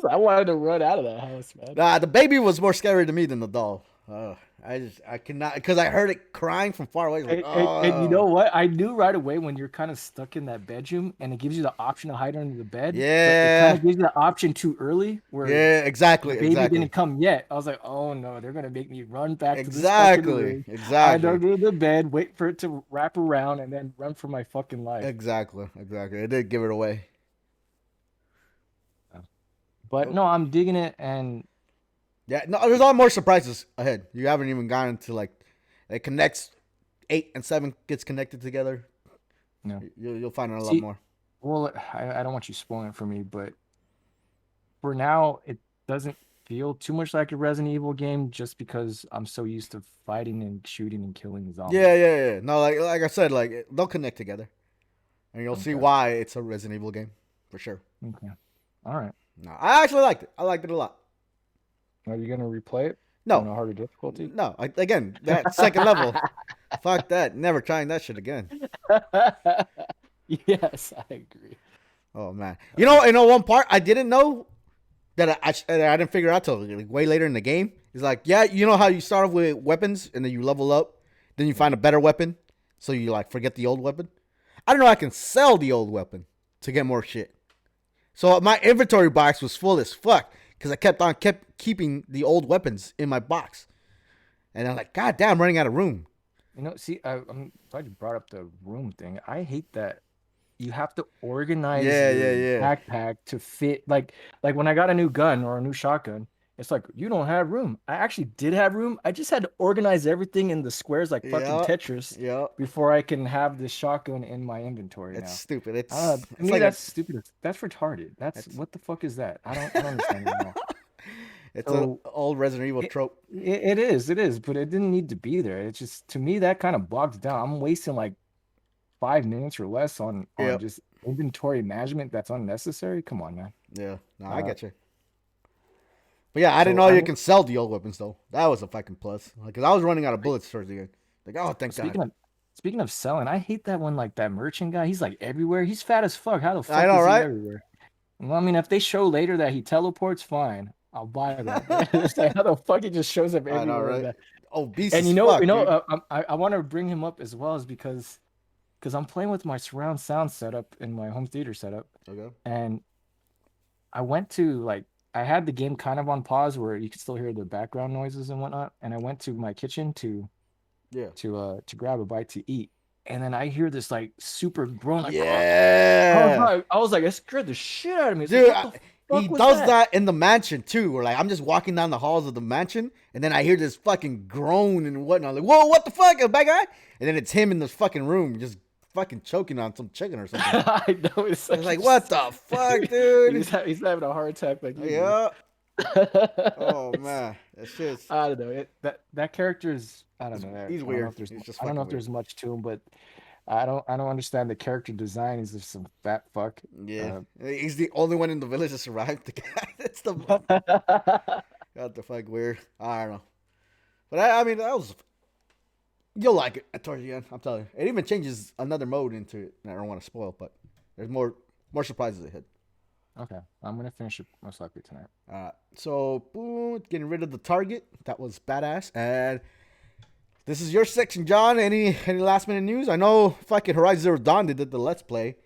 Speaker 2: I wanted to run out of that house, man.
Speaker 1: Nah, the baby was more scary to me than the doll. I cannot because I heard it crying from far away. It's like,
Speaker 2: And you
Speaker 1: oh,
Speaker 2: know what? I knew right away when you're kind of stuck in that bedroom and it gives you the option to hide under the bed, but it kind
Speaker 1: yeah,
Speaker 2: of gives you the option too early where
Speaker 1: yeah,
Speaker 2: the
Speaker 1: exactly,
Speaker 2: baby
Speaker 1: exactly,
Speaker 2: didn't come yet. I was like, oh no, they're gonna make me run back to this fucking
Speaker 1: exactly,
Speaker 2: room, hide
Speaker 1: exactly,
Speaker 2: under the bed, wait for it to wrap around, and then run for my fucking life.
Speaker 1: exactly, exactly. It did give it away.
Speaker 2: But
Speaker 1: Oh,
Speaker 2: no, I'm digging it, and
Speaker 1: yeah, no, there's a lot more surprises ahead. You haven't even gotten to like it connects 8 and 7 gets connected together.
Speaker 2: you know,
Speaker 1: You'll find out a lot
Speaker 2: see,
Speaker 1: more.
Speaker 2: well, I don't want you spoiling it for me, but for now, it doesn't feel too much like a Resident Evil game just because I'm so used to fighting and shooting and killing
Speaker 1: Yeah,
Speaker 2: zombies.
Speaker 1: yeah, yeah. No, like I said, like they'll connect together, and you'll see
Speaker 2: Okay.
Speaker 1: why it's a Resident Evil game for sure.
Speaker 2: Okay. All right.
Speaker 1: No, I actually liked it. I liked it a lot.
Speaker 2: Are you gonna replay it on
Speaker 1: No,
Speaker 2: a harder difficulty?
Speaker 1: no. Again, that second level, fuck that. Never trying that shit again.
Speaker 2: Yes, I agree.
Speaker 1: Oh man, you know one part I didn't know that I didn't figure out till like way later in the game. It's like, yeah, you know how you start off with weapons and then you level up, then you find a better weapon, so you like forget the old weapon. I don't know. I can sell the old weapon to get more shit. So my inventory box was full as fuck because I kept keeping the old weapons in my box, and I'm like, God damn, I'm running out of room.
Speaker 2: See, I'm glad you brought up the room thing. I hate that you have to organize
Speaker 1: Yeah,
Speaker 2: your
Speaker 1: yeah, yeah.
Speaker 2: backpack to fit like when I got a new gun or a new shotgun, it's like you don't have room. I actually did have room. I just had to organize everything in the squares like fucking
Speaker 1: Yeah,
Speaker 2: Tetris
Speaker 1: yeah.
Speaker 2: before I can have this shotgun in my inventory
Speaker 1: It's
Speaker 2: now.
Speaker 1: stupid.
Speaker 2: I don't know. To
Speaker 1: It's
Speaker 2: me,
Speaker 1: like a
Speaker 2: that's stupid. That's retarded. That's
Speaker 1: it's
Speaker 2: what the fuck is that? I don't understand it at all.
Speaker 1: it's a
Speaker 2: So
Speaker 1: old Resident Evil
Speaker 2: it,
Speaker 1: trope.
Speaker 2: it is, but it didn't need to be there. It's just to me that kind of bogs down. I'm wasting like 5 minutes or less on
Speaker 1: Yep.
Speaker 2: just inventory management that's unnecessary. Come on, man.
Speaker 1: Yeah. No, I
Speaker 2: Uh,
Speaker 1: get you. But yeah, I didn't
Speaker 2: so
Speaker 1: know
Speaker 2: I
Speaker 1: you
Speaker 2: mean,
Speaker 1: can sell the old weapons though. That was a fucking plus. Like, cause I was running out of bullets towards the end. Like, oh, thank God.
Speaker 2: speaking of speaking of selling, I hate that when like that merchant guy, he's like everywhere. He's fat as fuck. How the
Speaker 1: I
Speaker 2: fuck
Speaker 1: know,
Speaker 2: is he
Speaker 1: right?
Speaker 2: everywhere? Well, I mean, if they show later that he teleports, fine. I'll buy that. But it's like how the fuck he just shows up
Speaker 1: I know,
Speaker 2: everywhere.
Speaker 1: right? Obese
Speaker 2: And
Speaker 1: as fuck, dude.
Speaker 2: I want to bring him up as well is because I'm playing with my surround sound setup in my home theater setup,
Speaker 1: Okay.
Speaker 2: and I went to like I had the game kind of on pause where you could still hear the background noises and whatnot, and I went to my kitchen
Speaker 1: Yeah.
Speaker 2: to grab a bite to eat, and then I hear this like super groan like
Speaker 1: Yeah.
Speaker 2: I was like it scared the shit out of me. It's like
Speaker 1: Dude,
Speaker 2: what the
Speaker 1: he
Speaker 2: fuck was
Speaker 1: does
Speaker 2: that?
Speaker 1: that in the mansion too. Where like I'm just walking down the halls of the mansion, and then I hear this fucking groan and whatnot. Like, whoa, what the fuck, a bad guy? And then it's him in this fucking room, just fucking choking on some chicken or something.
Speaker 2: I know it's
Speaker 1: I was
Speaker 2: like
Speaker 1: like, what the fuck, dude?
Speaker 2: he's having a heart attack like you do.
Speaker 1: Yeah. Oh man, that shit's
Speaker 2: I don't know. That character is I don't know.
Speaker 1: he's
Speaker 2: I don't know
Speaker 1: weird.
Speaker 2: if there's
Speaker 1: He's just
Speaker 2: I don't know
Speaker 1: fucking
Speaker 2: if
Speaker 1: weird.
Speaker 2: there's much to him, but I don't understand the character design. He's just some fat fuck.
Speaker 1: Yeah,
Speaker 2: Uh,
Speaker 1: he's the only one in the village that survived. The guy that's the got the fuck weird. I don't know, but I mean that was you'll like it towards the end. I'm telling you, it even changes another mode into it. I don't want to spoil, but there's more surprises ahead.
Speaker 2: okay, I'm gonna finish it most likely tonight.
Speaker 1: So boom, getting rid of the target. That was badass. And this is your section, John. Any last minute news? I know fucking Horizon Zero Dawn they did the let's play,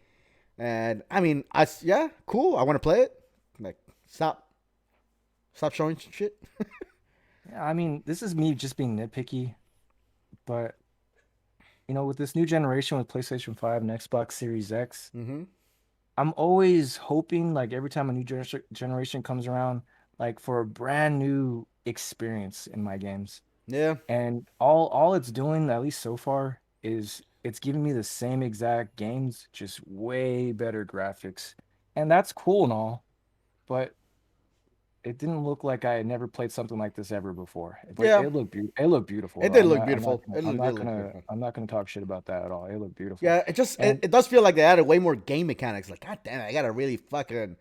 Speaker 1: and I mean, yeah, cool. I want to play it. Like, stop showing shit.
Speaker 2: Yeah, I mean, this is me just being nitpicky, but with this new generation with PlayStation 5 and Xbox Series X,
Speaker 1: Mm-hmm.
Speaker 2: I'm always hoping, like every time a new generation comes around, like for a brand new experience in my games.
Speaker 1: Yeah,
Speaker 2: And all it's doing, at least so far, is it's giving me the same exact games, just way better graphics. And that's cool and all, but it didn't look like I had never played something like this ever before. But
Speaker 1: yeah.
Speaker 2: it looked beautiful
Speaker 1: It
Speaker 2: though.
Speaker 1: did look beautiful.
Speaker 2: I'm
Speaker 1: Did
Speaker 2: not
Speaker 1: look
Speaker 2: gonna
Speaker 1: beautiful.
Speaker 2: I'm not gonna talk shit about that at all. It looked beautiful.
Speaker 1: Yeah, it just
Speaker 2: And
Speaker 1: it does feel like they added way more game mechanics. Like, god damn it, I gotta really fucking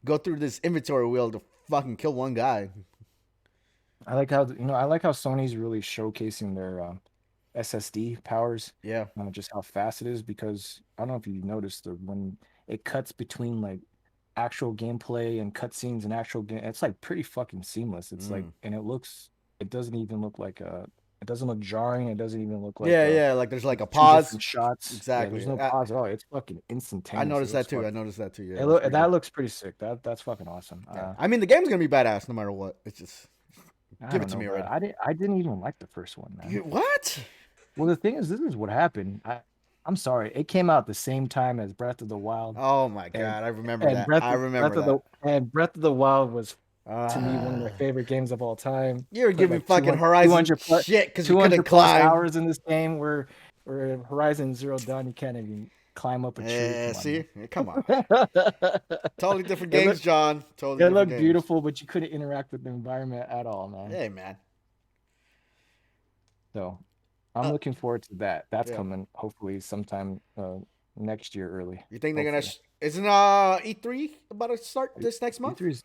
Speaker 1: go through this inventory wheel to fucking kill one guy.
Speaker 2: I like how Sony's really showcasing their SSD powers,
Speaker 1: Yeah,
Speaker 2: just how fast it is. Because I don't know if you noticed when it cuts between like actual gameplay and cutscenes and actual game, it's like pretty fucking seamless. It's like,
Speaker 1: mm.
Speaker 2: and it doesn't even look like it doesn't look jarring. It doesn't even look like
Speaker 1: yeah. Like there's like a
Speaker 2: two
Speaker 1: pause.
Speaker 2: different shots. Yeah, there's
Speaker 1: Exactly.
Speaker 2: no pause at all. It's fucking
Speaker 1: I
Speaker 2: instantaneous. It
Speaker 1: noticed that
Speaker 2: looks
Speaker 1: too. I
Speaker 2: fucking.
Speaker 1: noticed that too. Yeah,
Speaker 2: It
Speaker 1: that's
Speaker 2: look
Speaker 1: pretty
Speaker 2: that
Speaker 1: cool.
Speaker 2: looks pretty sick. That's fucking awesome.
Speaker 1: Yeah, I mean the game's gonna be badass no matter what. It's just
Speaker 2: I
Speaker 1: give it
Speaker 2: don't
Speaker 1: to
Speaker 2: know
Speaker 1: me
Speaker 2: about it.
Speaker 1: already.
Speaker 2: I didn't even like the first one, man.
Speaker 1: What?
Speaker 2: Well, the thing is, this is what happened. I'm sorry. It came out the same time as Breath of the Wild,
Speaker 1: Oh my
Speaker 2: and
Speaker 1: god, I remember
Speaker 2: and
Speaker 1: that. I remember that.
Speaker 2: Breath of the Wild was to me one of my
Speaker 1: Uh,
Speaker 2: favorite games of all time.
Speaker 1: you're
Speaker 2: Put
Speaker 1: giving
Speaker 2: like
Speaker 1: fucking Horizon
Speaker 2: 200 plus
Speaker 1: shit because you
Speaker 2: 200
Speaker 1: couldn't
Speaker 2: plus
Speaker 1: climb.
Speaker 2: hours in this game where Horizon Zero Dawn you can't even climb up a tree. Come on,
Speaker 1: See, come on.
Speaker 2: man.
Speaker 1: Totally different
Speaker 2: It
Speaker 1: games,
Speaker 2: looked
Speaker 1: John. Totally
Speaker 2: it
Speaker 1: different
Speaker 2: looked
Speaker 1: games.
Speaker 2: beautiful, but you couldn't interact with the environment at all, man.
Speaker 1: Hey, man.
Speaker 2: So I'm
Speaker 1: Uh,
Speaker 2: looking forward to that. That's
Speaker 1: yeah.
Speaker 2: coming hopefully sometime next year early.
Speaker 1: You think they're gonna?
Speaker 2: Hopefully.
Speaker 1: Isn't E3 about to start this next month?
Speaker 2: E3's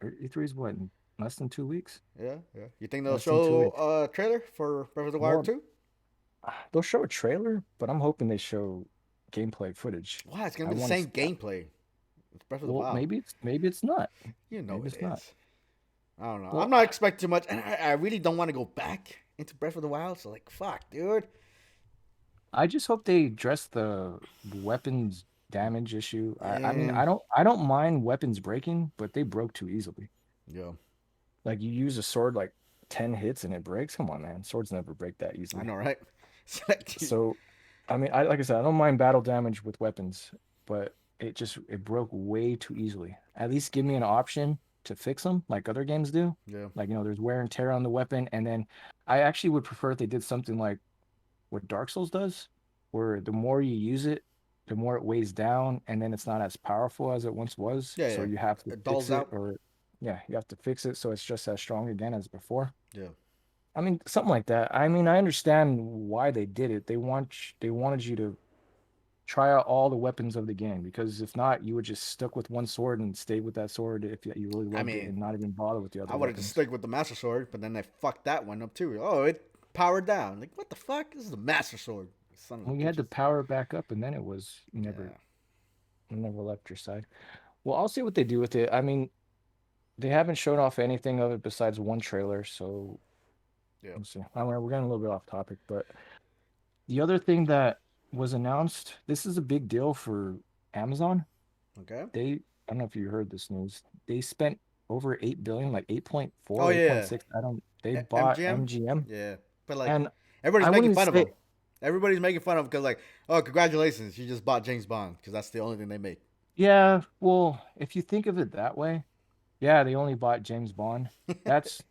Speaker 2: E3's what in less than 2 weeks?
Speaker 1: Yeah. You think they'll
Speaker 2: Less than two
Speaker 1: show
Speaker 2: weeks.
Speaker 1: a trailer for Breath of the Wild
Speaker 2: Well,
Speaker 1: 2?
Speaker 2: they'll show a trailer, but I'm hoping they show gameplay footage.
Speaker 1: Wow, it's gonna
Speaker 2: I
Speaker 1: be the
Speaker 2: want
Speaker 1: same
Speaker 2: to.
Speaker 1: gameplay. It's Breath of the
Speaker 2: Well,
Speaker 1: Wild.
Speaker 2: maybe it's not.
Speaker 1: You know
Speaker 2: Maybe
Speaker 1: it
Speaker 2: it's not.
Speaker 1: is. I don't know. I'm
Speaker 2: Well,
Speaker 1: not expecting too much, and I really don't want to go back into Breath of the Wild. So like, fuck, dude.
Speaker 2: I just hope they address the weapons damage issue. I mean,
Speaker 1: And
Speaker 2: I don't mind weapons breaking, but they broke too easily.
Speaker 1: yeah,
Speaker 2: Like you use a sword like 10 hits and it breaks. Come on, man. Swords never break that
Speaker 1: I
Speaker 2: easily.
Speaker 1: know, right? It's like,
Speaker 2: So, I mean, I like I said, I don't mind battle damage with weapons, but it broke way too easily. At least give me an option to fix them like other games do.
Speaker 1: yeah,
Speaker 2: Like, there's wear and tear on the weapon, and then I actually would prefer if they did something like what Dark Souls does, where the more you use it, the more it weighs down, and then it's not as powerful as it once was.
Speaker 1: yeah,
Speaker 2: So
Speaker 1: yeah.
Speaker 2: you have to
Speaker 1: It dulls
Speaker 2: fix it,
Speaker 1: out.
Speaker 2: or yeah, you have to fix it so it's just as strong again as before.
Speaker 1: Yeah,
Speaker 2: I mean, something like that. I mean, I understand why they did it. They wanted you to try out all the weapons of the game because if not, you would just stuck with one sword and stay with that sword if you really
Speaker 1: I
Speaker 2: loved it
Speaker 1: mean,
Speaker 2: and not even bother with the
Speaker 1: I
Speaker 2: other
Speaker 1: would have just
Speaker 2: weapons.
Speaker 1: stuck with the Master Sword, but then they fucked that one up too. Oh, it powered down. Like, what the fuck? This is the Master Sword. Son of a
Speaker 2: Well, you had to
Speaker 1: bitches.
Speaker 2: power it back up, and then
Speaker 1: Yeah.
Speaker 2: you never left your side. Well, I'll see what they do with it. I mean, they haven't shown off anything of it besides one trailer, so
Speaker 1: Yep.
Speaker 2: let's see. I mean, we're getting a little bit off topic, but the other thing that was announced, this is a big deal for Amazon.
Speaker 1: Okay.
Speaker 2: They, I don't know if you heard this news. They spent over 8 billion, like
Speaker 1: Oh
Speaker 2: 8.4,
Speaker 1: yeah.
Speaker 2: 8.6. I don't, they bought
Speaker 1: MGM.
Speaker 2: MGM.
Speaker 1: Yeah. But like,
Speaker 2: And
Speaker 1: everybody's
Speaker 2: I
Speaker 1: making
Speaker 2: wouldn't
Speaker 1: fun of
Speaker 2: say,
Speaker 1: him. Everybody's making fun of him because like, oh, congratulations, you just bought James Bond because that's the only thing they make.
Speaker 2: yeah, well, if you think of it that way, yeah, they only bought James Bond. That's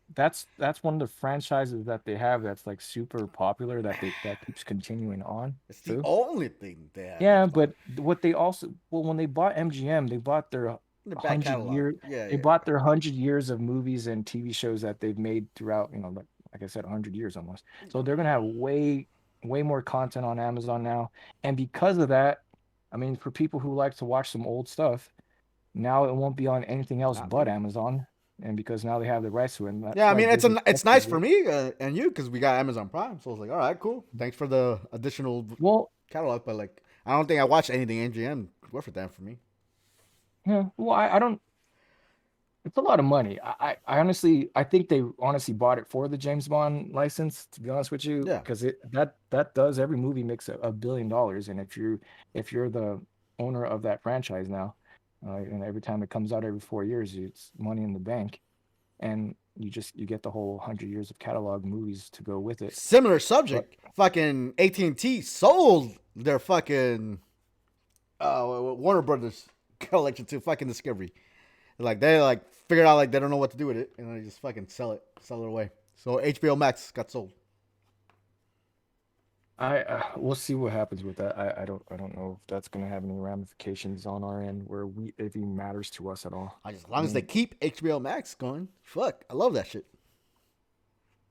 Speaker 2: one of the franchises that they have that's like super popular that keeps continuing on
Speaker 1: It's the
Speaker 2: too.
Speaker 1: only thing they have
Speaker 2: Yeah,
Speaker 1: that's
Speaker 2: but
Speaker 1: popular.
Speaker 2: what they also well when they bought MGM, they bought their
Speaker 1: The back
Speaker 2: hundred
Speaker 1: catalog.
Speaker 2: year
Speaker 1: Yeah,
Speaker 2: they
Speaker 1: yeah,
Speaker 2: bought their 100 years of movies and TV shows that they've made throughout, like I said, 100 years almost. So they're gonna have way more content on Amazon now. And because of that, I mean, for people who like to watch some old stuff, now it won't be on anything else
Speaker 1: not
Speaker 2: but
Speaker 1: me.
Speaker 2: Amazon. And because now they have the rights to it, and
Speaker 1: Yeah,
Speaker 2: that's
Speaker 1: I
Speaker 2: why
Speaker 1: mean
Speaker 2: Disney
Speaker 1: it's
Speaker 2: Plus
Speaker 1: nice
Speaker 2: is
Speaker 1: for me and you because we got Amazon Prime. So I was like, all right, cool. Thanks for the additional
Speaker 2: well,
Speaker 1: catalog, but like, I don't think I watched anything MGM worth a damn for me.
Speaker 2: yeah, well, I don't. It's a lot of money. I honestly, I think they honestly bought it for the James Bond license, to be honest with you,
Speaker 1: Yeah,
Speaker 2: because that does every movie makes $1 billion, and if you're the owner of that franchise now, and every time it comes out every 4 years, it's money in the bank, and you get the whole 100 years of catalog movies to go with it.
Speaker 1: similar
Speaker 2: But
Speaker 1: subject. Fucking AT&T sold their fucking Warner Brothers collection to fucking Discovery. Like they like figured out like they don't know what to do with it, and they just fucking sell it away. So HBO Max got sold.
Speaker 2: we'll see what happens with that. I don't know if that's gonna have any ramifications on our end where we it even matters to us at all.
Speaker 1: As
Speaker 2: I
Speaker 1: long as they
Speaker 2: mean,
Speaker 1: keep HBO Max going, fuck, I love that shit.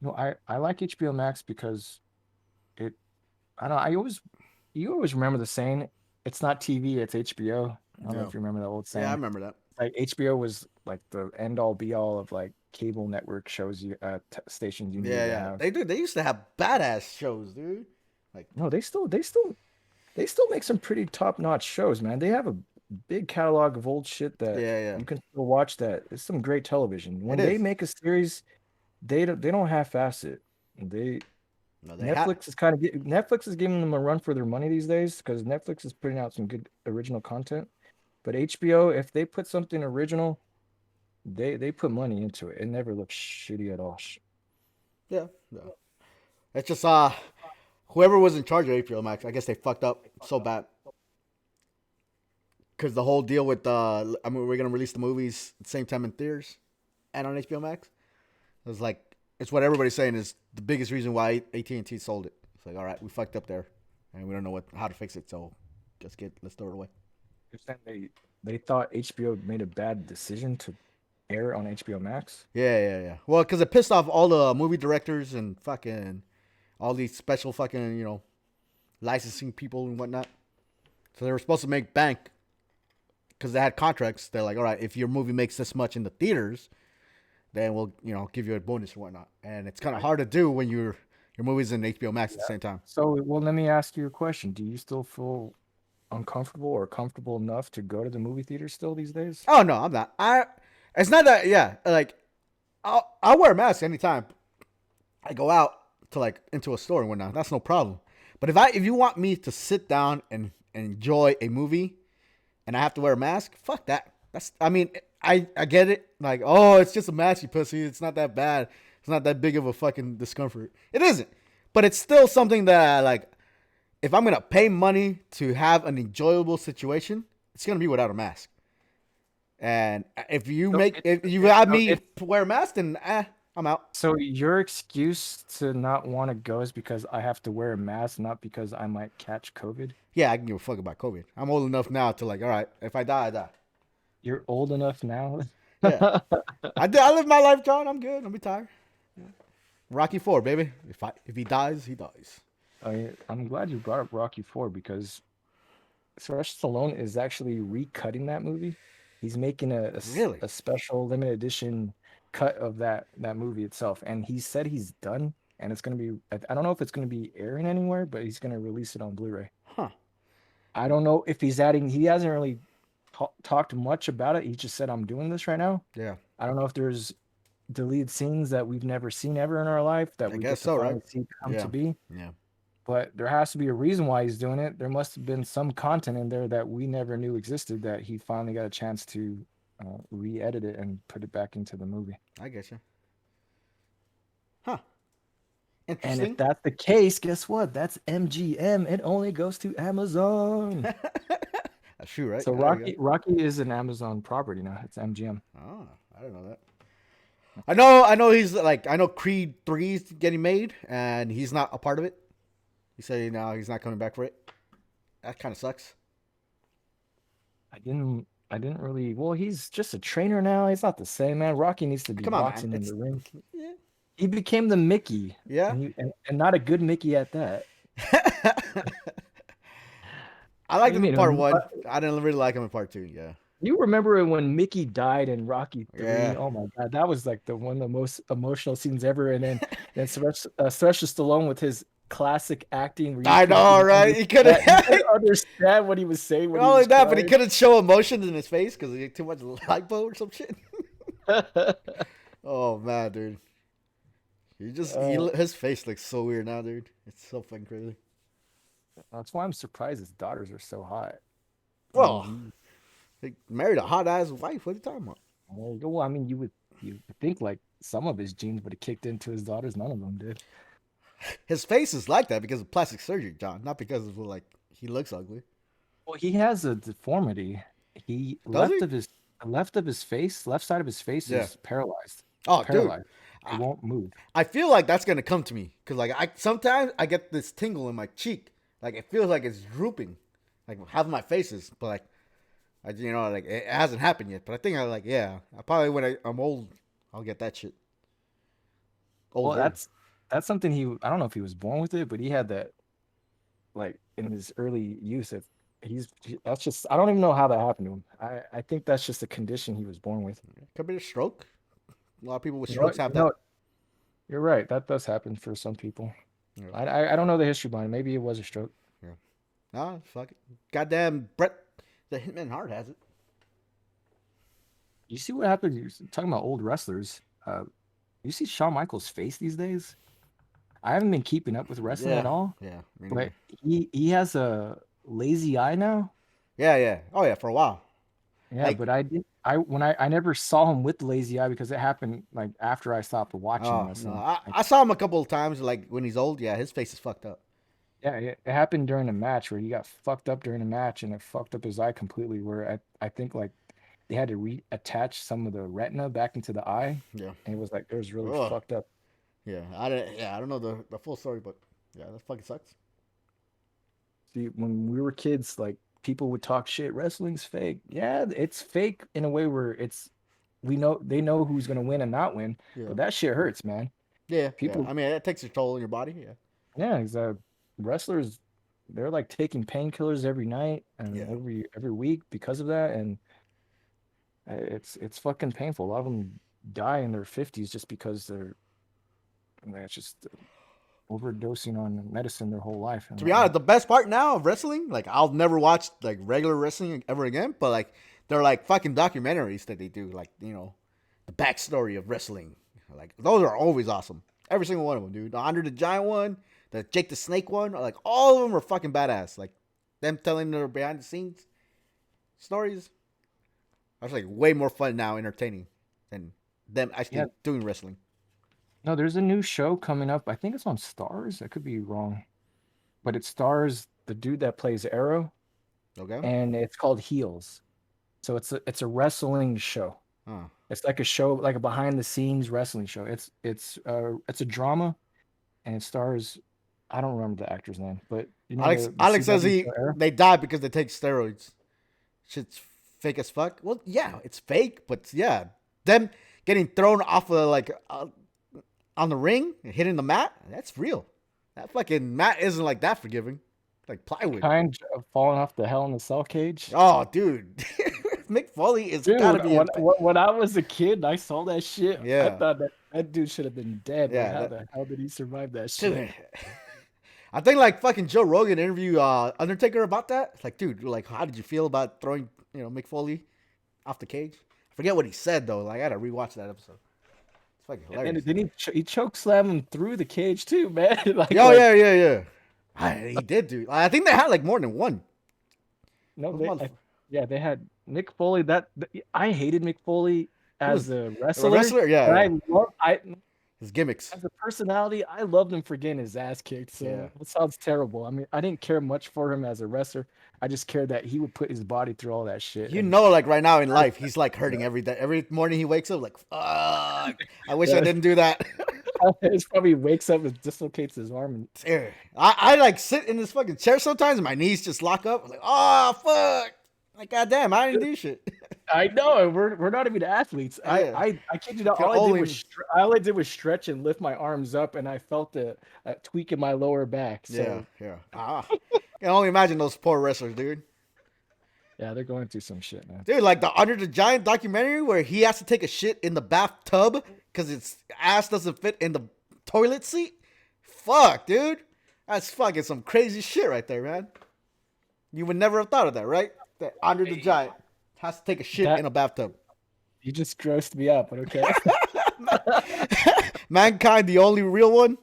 Speaker 2: no, I like HBO Max because it I don't know, I always you always remember the saying, it's not TV, it's HBO. I don't know
Speaker 1: Yeah,
Speaker 2: if you remember that old
Speaker 1: yeah, I
Speaker 2: saying.
Speaker 1: remember that.
Speaker 2: Like HBO was like the end all be all of like cable network shows stations you needed
Speaker 1: Yeah,
Speaker 2: to
Speaker 1: yeah,
Speaker 2: have.
Speaker 1: they do. They used to have badass shows, dude. Like,
Speaker 2: No, they still make some pretty top-notch shows, man. They have a big catalog of old shit that
Speaker 1: yeah, yeah,
Speaker 2: you can still watch that. It's some great television.
Speaker 1: it
Speaker 2: When they
Speaker 1: is.
Speaker 2: make a series, they don't half-ass it. They
Speaker 1: No, they have.
Speaker 2: Netflix is giving them a run for their money these days because Netflix is putting out some good original content. But HBO, if they put something original, they put money into it. It never looks shitty at all.
Speaker 1: Yeah, no. It's just whoever was in charge of HBO Max, I guess they fucked up so bad because the whole deal with I mean, we're gonna release the movies at the same time in theaters and on HBO Max. It's like it's what everybody's saying is the biggest reason why AT&T sold it. It's like, all right, we fucked up there, and we don't know how to fix it. So let's throw it away.
Speaker 2: You're saying they thought HBO made a bad decision to air on HBO Max?
Speaker 1: Yeah, yeah, yeah. Well, because it pissed off all the movie directors and fucking all these special fucking licensing people and whatnot. So they were supposed to make bank because they had contracts. They're like, all right, if your movie makes this much in the theaters, then we'll give you a bonus or whatnot. And it's kind of
Speaker 2: I,
Speaker 1: hard to do when your movie's in HBO Max at the
Speaker 2: yeah.
Speaker 1: same time.
Speaker 2: So, well, let me ask you a question. Do you still feel uncomfortable or comfortable enough to go to the movie theater still these days?
Speaker 1: Oh no, I'm not. It's not that. Yeah, like I'll wear a mask anytime I go out to like into a store and whatnot. That's no problem. But if you want me to sit down and enjoy a movie and I have to wear a mask, fuck that. That's I mean I get it. Like oh, it's just a mask, you pussy. It's not that bad. It's not that big of a fucking discomfort. It isn't. But it's still something that like if I'm gonna pay money to have an enjoyable situation, it's gonna be without a mask. And
Speaker 2: So
Speaker 1: if you
Speaker 2: it,
Speaker 1: have
Speaker 2: so
Speaker 1: me
Speaker 2: it
Speaker 1: wear a mask, then I'm out.
Speaker 2: so your excuse to not want to go is because I have to wear a mask, not because I might catch COVID.
Speaker 1: Yeah, I can give a fuck about COVID. I'm old enough now to like, all right, if I die, I die.
Speaker 2: You're old enough now.
Speaker 1: Yeah, I live my life, John. I'm good. I'm retired. Rocky Four, baby. If he dies, he dies.
Speaker 2: I'm glad you brought up Rocky 4 because Sylvester Stallone is actually recutting that movie. He's making
Speaker 1: Really?
Speaker 2: a special limited edition cut of that movie itself, and he said he's done. and it's gonna be. I don't know if it's gonna be airing anywhere, but he's gonna release it on Blu-ray.
Speaker 1: Huh.
Speaker 2: I don't know if he's adding. He hasn't really talked much about it. He just said, "I'm doing this right now."
Speaker 1: Yeah.
Speaker 2: I don't know if there's deleted scenes that we've never seen ever in our life that
Speaker 1: I
Speaker 2: we
Speaker 1: guess
Speaker 2: get to
Speaker 1: so, right?
Speaker 2: finally see come to
Speaker 1: Yeah.
Speaker 2: be.
Speaker 1: Yeah.
Speaker 2: But there has to be a reason why he's doing it. There must have been some content in there that we never knew existed that he finally got a chance to re-edit it and put it back into the movie.
Speaker 1: I guess you. Huh.
Speaker 2: And if
Speaker 1: Interesting.
Speaker 2: that's the case, guess what? That's MGM. It only goes to Amazon.
Speaker 1: That's true, right?
Speaker 2: So
Speaker 1: Yeah, there you go.
Speaker 2: Rocky is an Amazon property now. It's MGM.
Speaker 1: Oh, I didn't know that. I know he's like, I know Creed 3's getting made, and he's not a part of it. He said now he's not coming back for it. That kind of sucks.
Speaker 2: I didn't really. Well, he's just a trainer now. He's not the same, man. Rocky needs to be
Speaker 1: Come on, man.
Speaker 2: boxing in
Speaker 1: It's
Speaker 2: the ring.
Speaker 1: yeah.
Speaker 2: He became the Mickey,
Speaker 1: Yeah.
Speaker 2: and not a good Mickey at that.
Speaker 1: I
Speaker 2: What do
Speaker 1: liked
Speaker 2: you
Speaker 1: him in
Speaker 2: mean?
Speaker 1: part one. I didn't really like him in part two. Yeah.
Speaker 2: You remember when Mickey died in Rocky 3?
Speaker 1: Yeah.
Speaker 2: Oh my God, that was like the one of the most emotional scenes ever. And then Sylvester Stallone with his classic acting, where
Speaker 1: I know, right? He couldn't.
Speaker 2: you couldn't understand what he was saying when
Speaker 1: Not
Speaker 2: he
Speaker 1: only
Speaker 2: was
Speaker 1: that, but he
Speaker 2: crying.
Speaker 1: couldn't show emotions in his face because he had too much lipo or some shit. Oh man, dude. His face looks so weird now, dude. It's so fucking crazy.
Speaker 2: That's why I'm surprised his daughters are so hot. I
Speaker 1: Well,
Speaker 2: mean,
Speaker 1: he married a hot ass wife. What are you talking about?
Speaker 2: well, I mean, you would think like some of his genes would have kicked into his daughters. None of them did.
Speaker 1: His face is like that because of plastic surgery, John. Not because of like he looks ugly.
Speaker 2: Well, he has a deformity. He
Speaker 1: Does he?
Speaker 2: left of his face, left side of his face
Speaker 1: Yeah.
Speaker 2: is paralyzed. It's
Speaker 1: Oh, dude.
Speaker 2: paralyzed. It
Speaker 1: I,
Speaker 2: won't move.
Speaker 1: I feel like that's gonna come to me because like I sometimes I get this tingle in my cheek, like it feels like it's drooping, like half of my face is, but like like it hasn't happened yet. But I think I probably when I'm old, I'll get that shit.
Speaker 2: Well,
Speaker 1: Older.
Speaker 2: that's something I don't know if he was born with it, but he had that like in his early youth. If that's just I don't even know how that happened to him. I think that's just a condition he was born with.
Speaker 1: Could be a stroke. A lot of people with
Speaker 2: You know,
Speaker 1: strokes have
Speaker 2: you
Speaker 1: that.
Speaker 2: know, you're right. That does happen for some people.
Speaker 1: Yeah.
Speaker 2: I don't know the history behind it. Maybe it was a stroke.
Speaker 1: Yeah. Nah, fuck it. Goddamn Brett, the Hitman Hart has it.
Speaker 2: You see what happened? You're talking about old wrestlers. You see Shawn Michaels' face these days? I haven't been keeping up with wrestling at
Speaker 1: Yeah.
Speaker 2: all,
Speaker 1: Yeah. Me
Speaker 2: but
Speaker 1: neither.
Speaker 2: he has a lazy eye now.
Speaker 1: Yeah. Yeah. Oh yeah. For a while.
Speaker 2: Yeah,
Speaker 1: Like
Speaker 2: but I did I never saw him with the lazy eye because it happened like after I stopped watching
Speaker 1: oh no,
Speaker 2: wrestling. Like,
Speaker 1: I saw him a couple of times. Like when he's old. Yeah, his face is fucked up.
Speaker 2: yeah, it happened during a match where he got fucked up during a match and it fucked up his eye completely. Where I think like they had to reattach some of the retina back into the eye,
Speaker 1: Yeah.
Speaker 2: and it was like it was really
Speaker 1: Ugh.
Speaker 2: fucked up.
Speaker 1: Yeah. I don't know the full story, but yeah, that fucking sucks.
Speaker 2: See, when we were kids, like people would talk shit, wrestling's fake. Yeah, it's fake in a way where we know they know who's gonna win and not win,
Speaker 1: Yeah.
Speaker 2: but that shit hurts, man.
Speaker 1: Yeah. Yeah.
Speaker 2: People,
Speaker 1: I mean, it takes a toll on your body. Yeah.
Speaker 2: yeah, wrestlers, they're like taking painkillers every night and
Speaker 1: Yeah.
Speaker 2: every week because of that, and it's fucking painful. A lot of them die in their 50s just because they're just overdosing on medicine their whole life.
Speaker 1: To be honest, the best part now of wrestling, like I'll never watch like regular wrestling ever again, but like they're like fucking documentaries that they do, like the backstory of wrestling. Like those are always awesome. Every single one of them, dude. The Andre the Giant one, the Jake the Snake one, like all of them are fucking badass. Like them telling their behind the scenes stories. That's like way more fun now, entertaining than them actually
Speaker 2: Yeah,
Speaker 1: doing wrestling.
Speaker 2: no, there's a new show coming up. I think it's on Stars. I could be wrong, but it stars the dude that plays Arrow,
Speaker 1: Okay.
Speaker 2: and it's called Heels. So it's a wrestling show.
Speaker 1: Huh.
Speaker 2: It's like a show, like a behind the scenes wrestling show. It's a drama, and it stars. I don't remember the actor's name, but you know
Speaker 1: Alex
Speaker 2: the
Speaker 1: Alex says
Speaker 2: CW show Arrow.
Speaker 1: they died because they take steroids. Shit's fake as fuck. Well, yeah, it's fake, but yeah, them getting thrown off of like on the ring and hitting the mat, that's real. That fucking mat isn't like that forgiving, like plywood.
Speaker 2: Kind of falling off the Hell in the Cell cage.
Speaker 1: Oh, dude, Mick Foley is gotta
Speaker 2: Dude,
Speaker 1: be in.
Speaker 2: when I was a kid, I saw that shit. I
Speaker 1: Yeah,
Speaker 2: thought that That dude should have been dead, but
Speaker 1: Yeah,
Speaker 2: how the hell did he survive that shit?
Speaker 1: dude. I think like fucking Joe Rogan interviewed Undertaker about that. It's like, dude, like, how did you feel about throwing Mick Foley off the cage? I forget what he said though. Like, I gotta rewatch that episode. It's fucking
Speaker 2: And then
Speaker 1: hilarious.
Speaker 2: then he choke slammed him through the cage too, man.
Speaker 1: Oh yeah, yeah, yeah. He did, dude. I think they had like more than one.
Speaker 2: No,
Speaker 1: Those
Speaker 2: yeah, they had Mick Foley. I hated Mick Foley
Speaker 1: he was
Speaker 2: as a
Speaker 1: a
Speaker 2: wrestler,
Speaker 1: wrestler. Yeah,
Speaker 2: but
Speaker 1: yeah.
Speaker 2: I
Speaker 1: His gimmicks.
Speaker 2: as a personality, I loved him for getting his ass kicked.
Speaker 1: Yeah.
Speaker 2: So it sounds terrible. I mean, I didn't care much for him as a wrestler. I just cared that he would put his body through all that shit. And
Speaker 1: Like right now in life, he's like hurting every day. Every morning he wakes up like, fuck. I wish I
Speaker 2: yeah,
Speaker 1: didn't do that.
Speaker 2: it's probably wakes up and dislocates his arm. And
Speaker 1: Dude, I like sit in this fucking chair sometimes and my knees just lock up. I'm like, oh fuck. Like, goddamn, I didn't do shit.
Speaker 2: I know, and we're not even athletes.
Speaker 1: Yeah.
Speaker 2: I kid you not.
Speaker 1: Can only-
Speaker 2: All I did was stretch and lift my arms up, and I felt a tweak in my lower back. So
Speaker 1: Yeah. Can only imagine those poor wrestlers, dude.
Speaker 2: yeah, they're going through some shit, man.
Speaker 1: Dude, like the Under the Giant documentary where he has to take a shit in the bathtub because his ass doesn't fit in the toilet seat. Fuck, dude. That's fucking some crazy shit right there, man. You would never have thought of that, right? That Under the Giant has to take a shit in a bathtub.
Speaker 2: You just grossed me up, but okay.
Speaker 1: Mankind, the only real one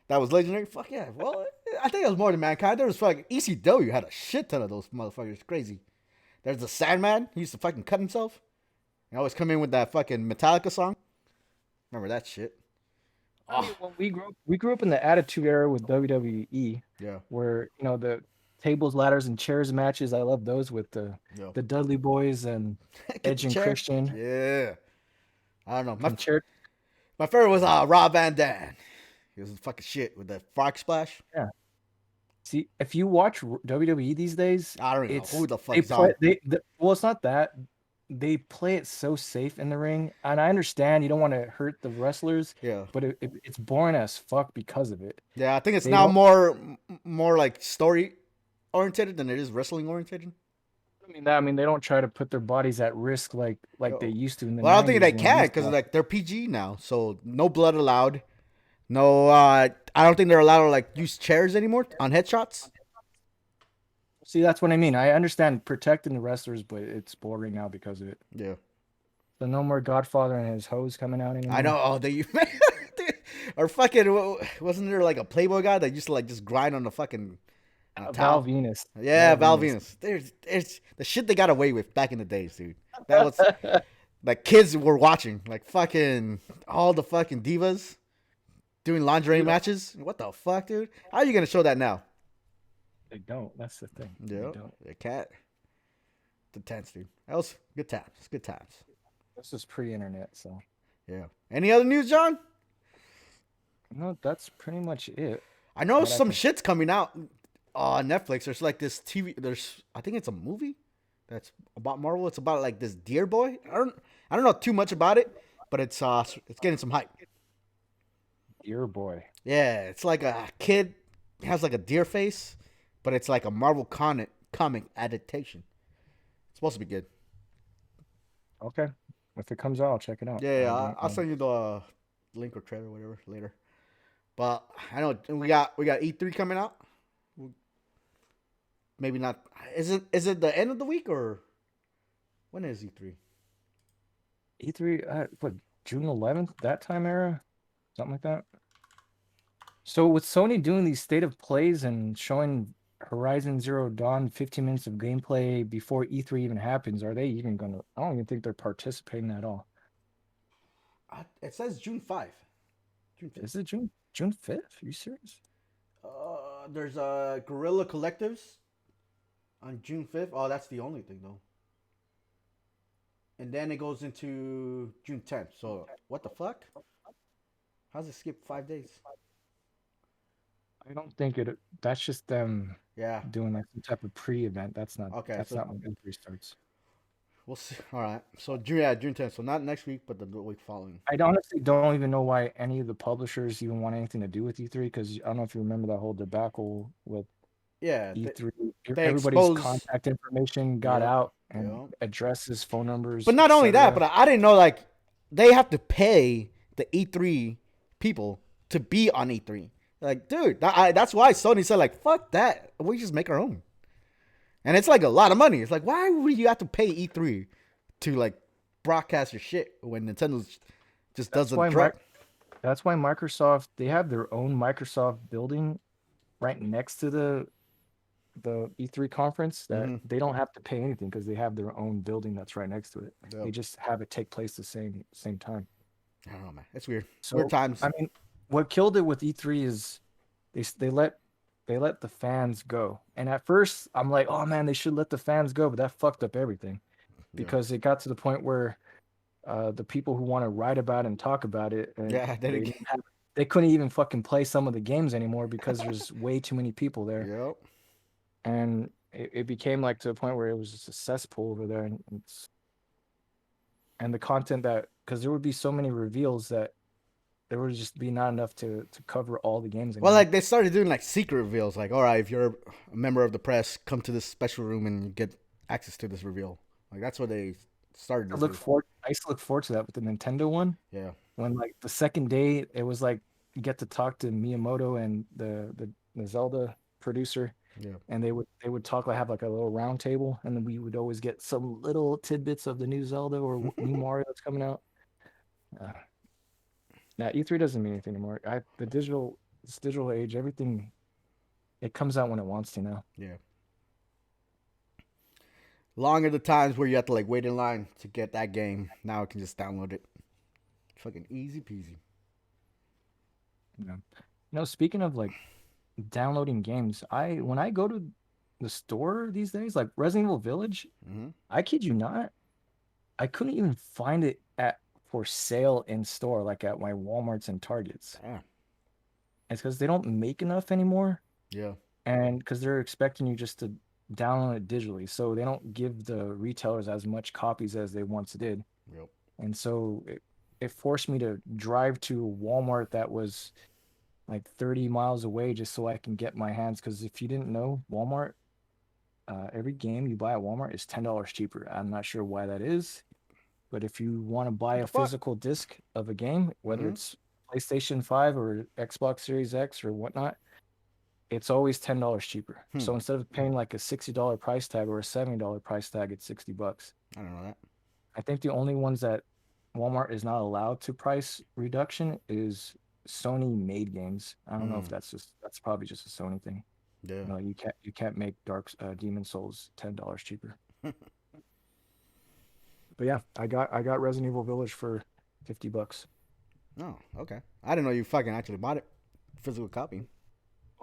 Speaker 1: that was legendary. Fuck yeah. Well, I think it was more than Mankind. There was fucking ECW had a shit ton of those motherfuckers. Crazy. There's the Sandman. He used to fucking cut himself. He always come in with that fucking Metallica song. Remember that shit?
Speaker 2: I mean, when we grew up in the Attitude Era with WWE,
Speaker 1: Yeah.
Speaker 2: where the tables, ladders, and chairs matches. I love those with
Speaker 1: Yeah.
Speaker 2: the Dudley Boys and Edge and
Speaker 1: Chair.
Speaker 2: Christian.
Speaker 1: Yeah. I don't know.
Speaker 2: And chair.
Speaker 1: My favorite was Rob Van Dam. He was fucking shit with the frog splash.
Speaker 2: Yeah. See, if you watch WWE these days,
Speaker 1: I don't know who the fuck
Speaker 2: they
Speaker 1: is on.
Speaker 2: well, it's not that. They play it so safe in the ring, and I understand you don't want to hurt the wrestlers.
Speaker 1: Yeah.
Speaker 2: But it's boring as fuck because of it.
Speaker 1: Yeah, I think it's
Speaker 2: They
Speaker 1: now
Speaker 2: don't-
Speaker 1: more like story oriented than it is wrestling oriented.
Speaker 2: I mean, they don't try to put their bodies at risk like they used to in the
Speaker 1: Well, I don't think
Speaker 2: 90s
Speaker 1: they
Speaker 2: when
Speaker 1: can
Speaker 2: these
Speaker 1: because
Speaker 2: guys-
Speaker 1: like they're PG now, so no blood allowed. No, I don't think they're allowed to like use chairs anymore on headshots.
Speaker 2: See, that's what I mean. I understand protecting the wrestlers, but it's boring now because of it.
Speaker 1: Yeah,
Speaker 2: So no more Godfather and his hose coming out anymore.
Speaker 1: I know. Oh, or fucking wasn't there like a Playboy guy that used to like just grind on the fucking
Speaker 2: Val
Speaker 1: towel?
Speaker 2: Venus.
Speaker 1: Yeah, Val Venus. There's the shit they got away with back in the days, dude. That was like kids were watching, like fucking all the fucking divas doing lingerie matches. What the fuck, dude? How are you gonna show that now?
Speaker 2: They don't. That's the thing.
Speaker 1: Yeah,
Speaker 2: They don't.
Speaker 1: they can't. The tense, dude. That was good times. Good times.
Speaker 2: This is pre-internet, so
Speaker 1: Yeah. Any other news, John?
Speaker 2: no, that's pretty much it.
Speaker 1: I know
Speaker 2: What I
Speaker 1: some
Speaker 2: think.
Speaker 1: shit's coming out on Netflix. There's like this TV. I think it's a movie that's about Marvel. It's about like this deer boy. I don't know too much about it, but it's getting some hype.
Speaker 2: Dear boy.
Speaker 1: Yeah, it's like a kid has like a deer face, but it's like a Marvel comic adaptation. It's supposed to be good.
Speaker 2: Okay. If it comes out, I'll check it out.
Speaker 1: Yeah,
Speaker 2: I
Speaker 1: I'll send you the link or trailer, whatever, later. But I know we got E3 coming out. Maybe not. Is it the end of the week or when is E3?
Speaker 2: E3, what, June 11th, that time era? Something like that. So with Sony doing these state of plays and showing Horizon Zero Dawn 15 minutes of gameplay before E3 even happens, are they even gonna? I don't even think they're participating at all.
Speaker 1: It says June 5. June 5th.
Speaker 2: Is it June 5th? Are you serious?
Speaker 1: There's Guerrilla Collectives on June 5th. Oh, that's the only thing though. And then it goes into June 10th. So what the fuck? How's it skip 5 days?
Speaker 2: I don't think it. That's just them
Speaker 1: Yeah.
Speaker 2: doing like some type of pre-event. That's not.
Speaker 1: Okay,
Speaker 2: That's
Speaker 1: so-
Speaker 2: not when E3 starts.
Speaker 1: We'll see. All right. So June 10th. So not next week, but the week following.
Speaker 2: I honestly don't even know why any of the publishers even want anything to do with E3 because I don't know if you remember that whole debacle with
Speaker 1: Yeah.
Speaker 2: E3.
Speaker 1: they
Speaker 2: Everybody's
Speaker 1: exposed-
Speaker 2: contact information got
Speaker 1: Yeah,
Speaker 2: out and
Speaker 1: yeah.
Speaker 2: addresses, phone numbers.
Speaker 1: But not only that, but I didn't know like they have to pay the E3 people to be on E3. Like, dude, that's why Sony said, like, fuck that. We just make our own. And it's like a lot of money. It's like, why would you have to pay E3 to like broadcast your shit when Nintendo just
Speaker 2: That's
Speaker 1: doesn't
Speaker 2: why
Speaker 1: direct?
Speaker 2: that's why Microsoft, they have their own Microsoft building right next to the E3 conference that
Speaker 1: Mm-hmm.
Speaker 2: they don't have to pay anything because they have their own building that's right next to it.
Speaker 1: Yep.
Speaker 2: They just have it take place the same time.
Speaker 1: I don't know, man. It's weird. Weird
Speaker 2: So
Speaker 1: times.
Speaker 2: I mean, what killed it with E3 is they let the fans go. And at first I'm like, oh man, they should let the fans go, but that fucked up everything
Speaker 1: Yeah.
Speaker 2: because it got to the point where the people who want to write about it and talk about it, and
Speaker 1: Yeah. Then
Speaker 2: they couldn't even fucking play some of the games anymore because there's way too many people there,
Speaker 1: Yep.
Speaker 2: and it became like to a point where it was just a cesspool over there, and the content that because there would be so many reveals that there would just be not enough to cover all the games
Speaker 1: Well,
Speaker 2: anymore.
Speaker 1: like they started doing like secret reveals. Like, all right, if you're a member of the press, come to this special room and you get access to this reveal. Like that's what they started to do.
Speaker 2: I used to look forward to that with the Nintendo one
Speaker 1: Yeah.
Speaker 2: when like the second day it was like you get to talk to Miyamoto and the Zelda producer,
Speaker 1: Yeah.
Speaker 2: and they would talk like have like a little round table, and then we would always get some little tidbits of the new Zelda or new Mario that's coming out. Uh, now E3 doesn't mean anything anymore. This digital age, everything it comes out when it wants to now.
Speaker 1: Yeah. Longer the times where you have to like wait in line to get that game. Now I can just download it. Fucking easy peasy.
Speaker 2: Yeah. Speaking of like downloading games, I when I go to the store these days, like Resident Evil Village,
Speaker 1: Mm-hmm.
Speaker 2: I kid you not, I couldn't even find it at for sale in store, like at my Walmarts and Targets.
Speaker 1: Damn.
Speaker 2: It's because they don't make enough anymore,
Speaker 1: Yeah.
Speaker 2: and because they're expecting you just to download it digitally, so they don't give the retailers as much copies as they once did.
Speaker 1: Yep.
Speaker 2: And so it forced me to drive to a Walmart that was like 30 miles away just so I can get my hands. Because if you didn't know, Walmart, every game you buy at Walmart is $10 cheaper. I'm not sure why that is, but if you want to buy
Speaker 1: What
Speaker 2: a
Speaker 1: the fuck?
Speaker 2: physical disc of a game, whether
Speaker 1: Mm-hmm.
Speaker 2: it's PlayStation 5 or Xbox Series X or whatnot, it's always $10 cheaper.
Speaker 1: Hmm.
Speaker 2: So instead of paying like a $60 price tag or a $70 price tag, it's $60.
Speaker 1: I don't know that.
Speaker 2: I think the only ones that Walmart is not allowed to price reduction is Sony made games. I don't know if
Speaker 1: Hmm.
Speaker 2: that's probably just a Sony thing.
Speaker 1: Yeah.
Speaker 2: You can't make Demon Souls $10 cheaper. But yeah, I got Resident Evil Village for $50.
Speaker 1: Oh, okay. I didn't know you fucking actually bought it. Physical copy.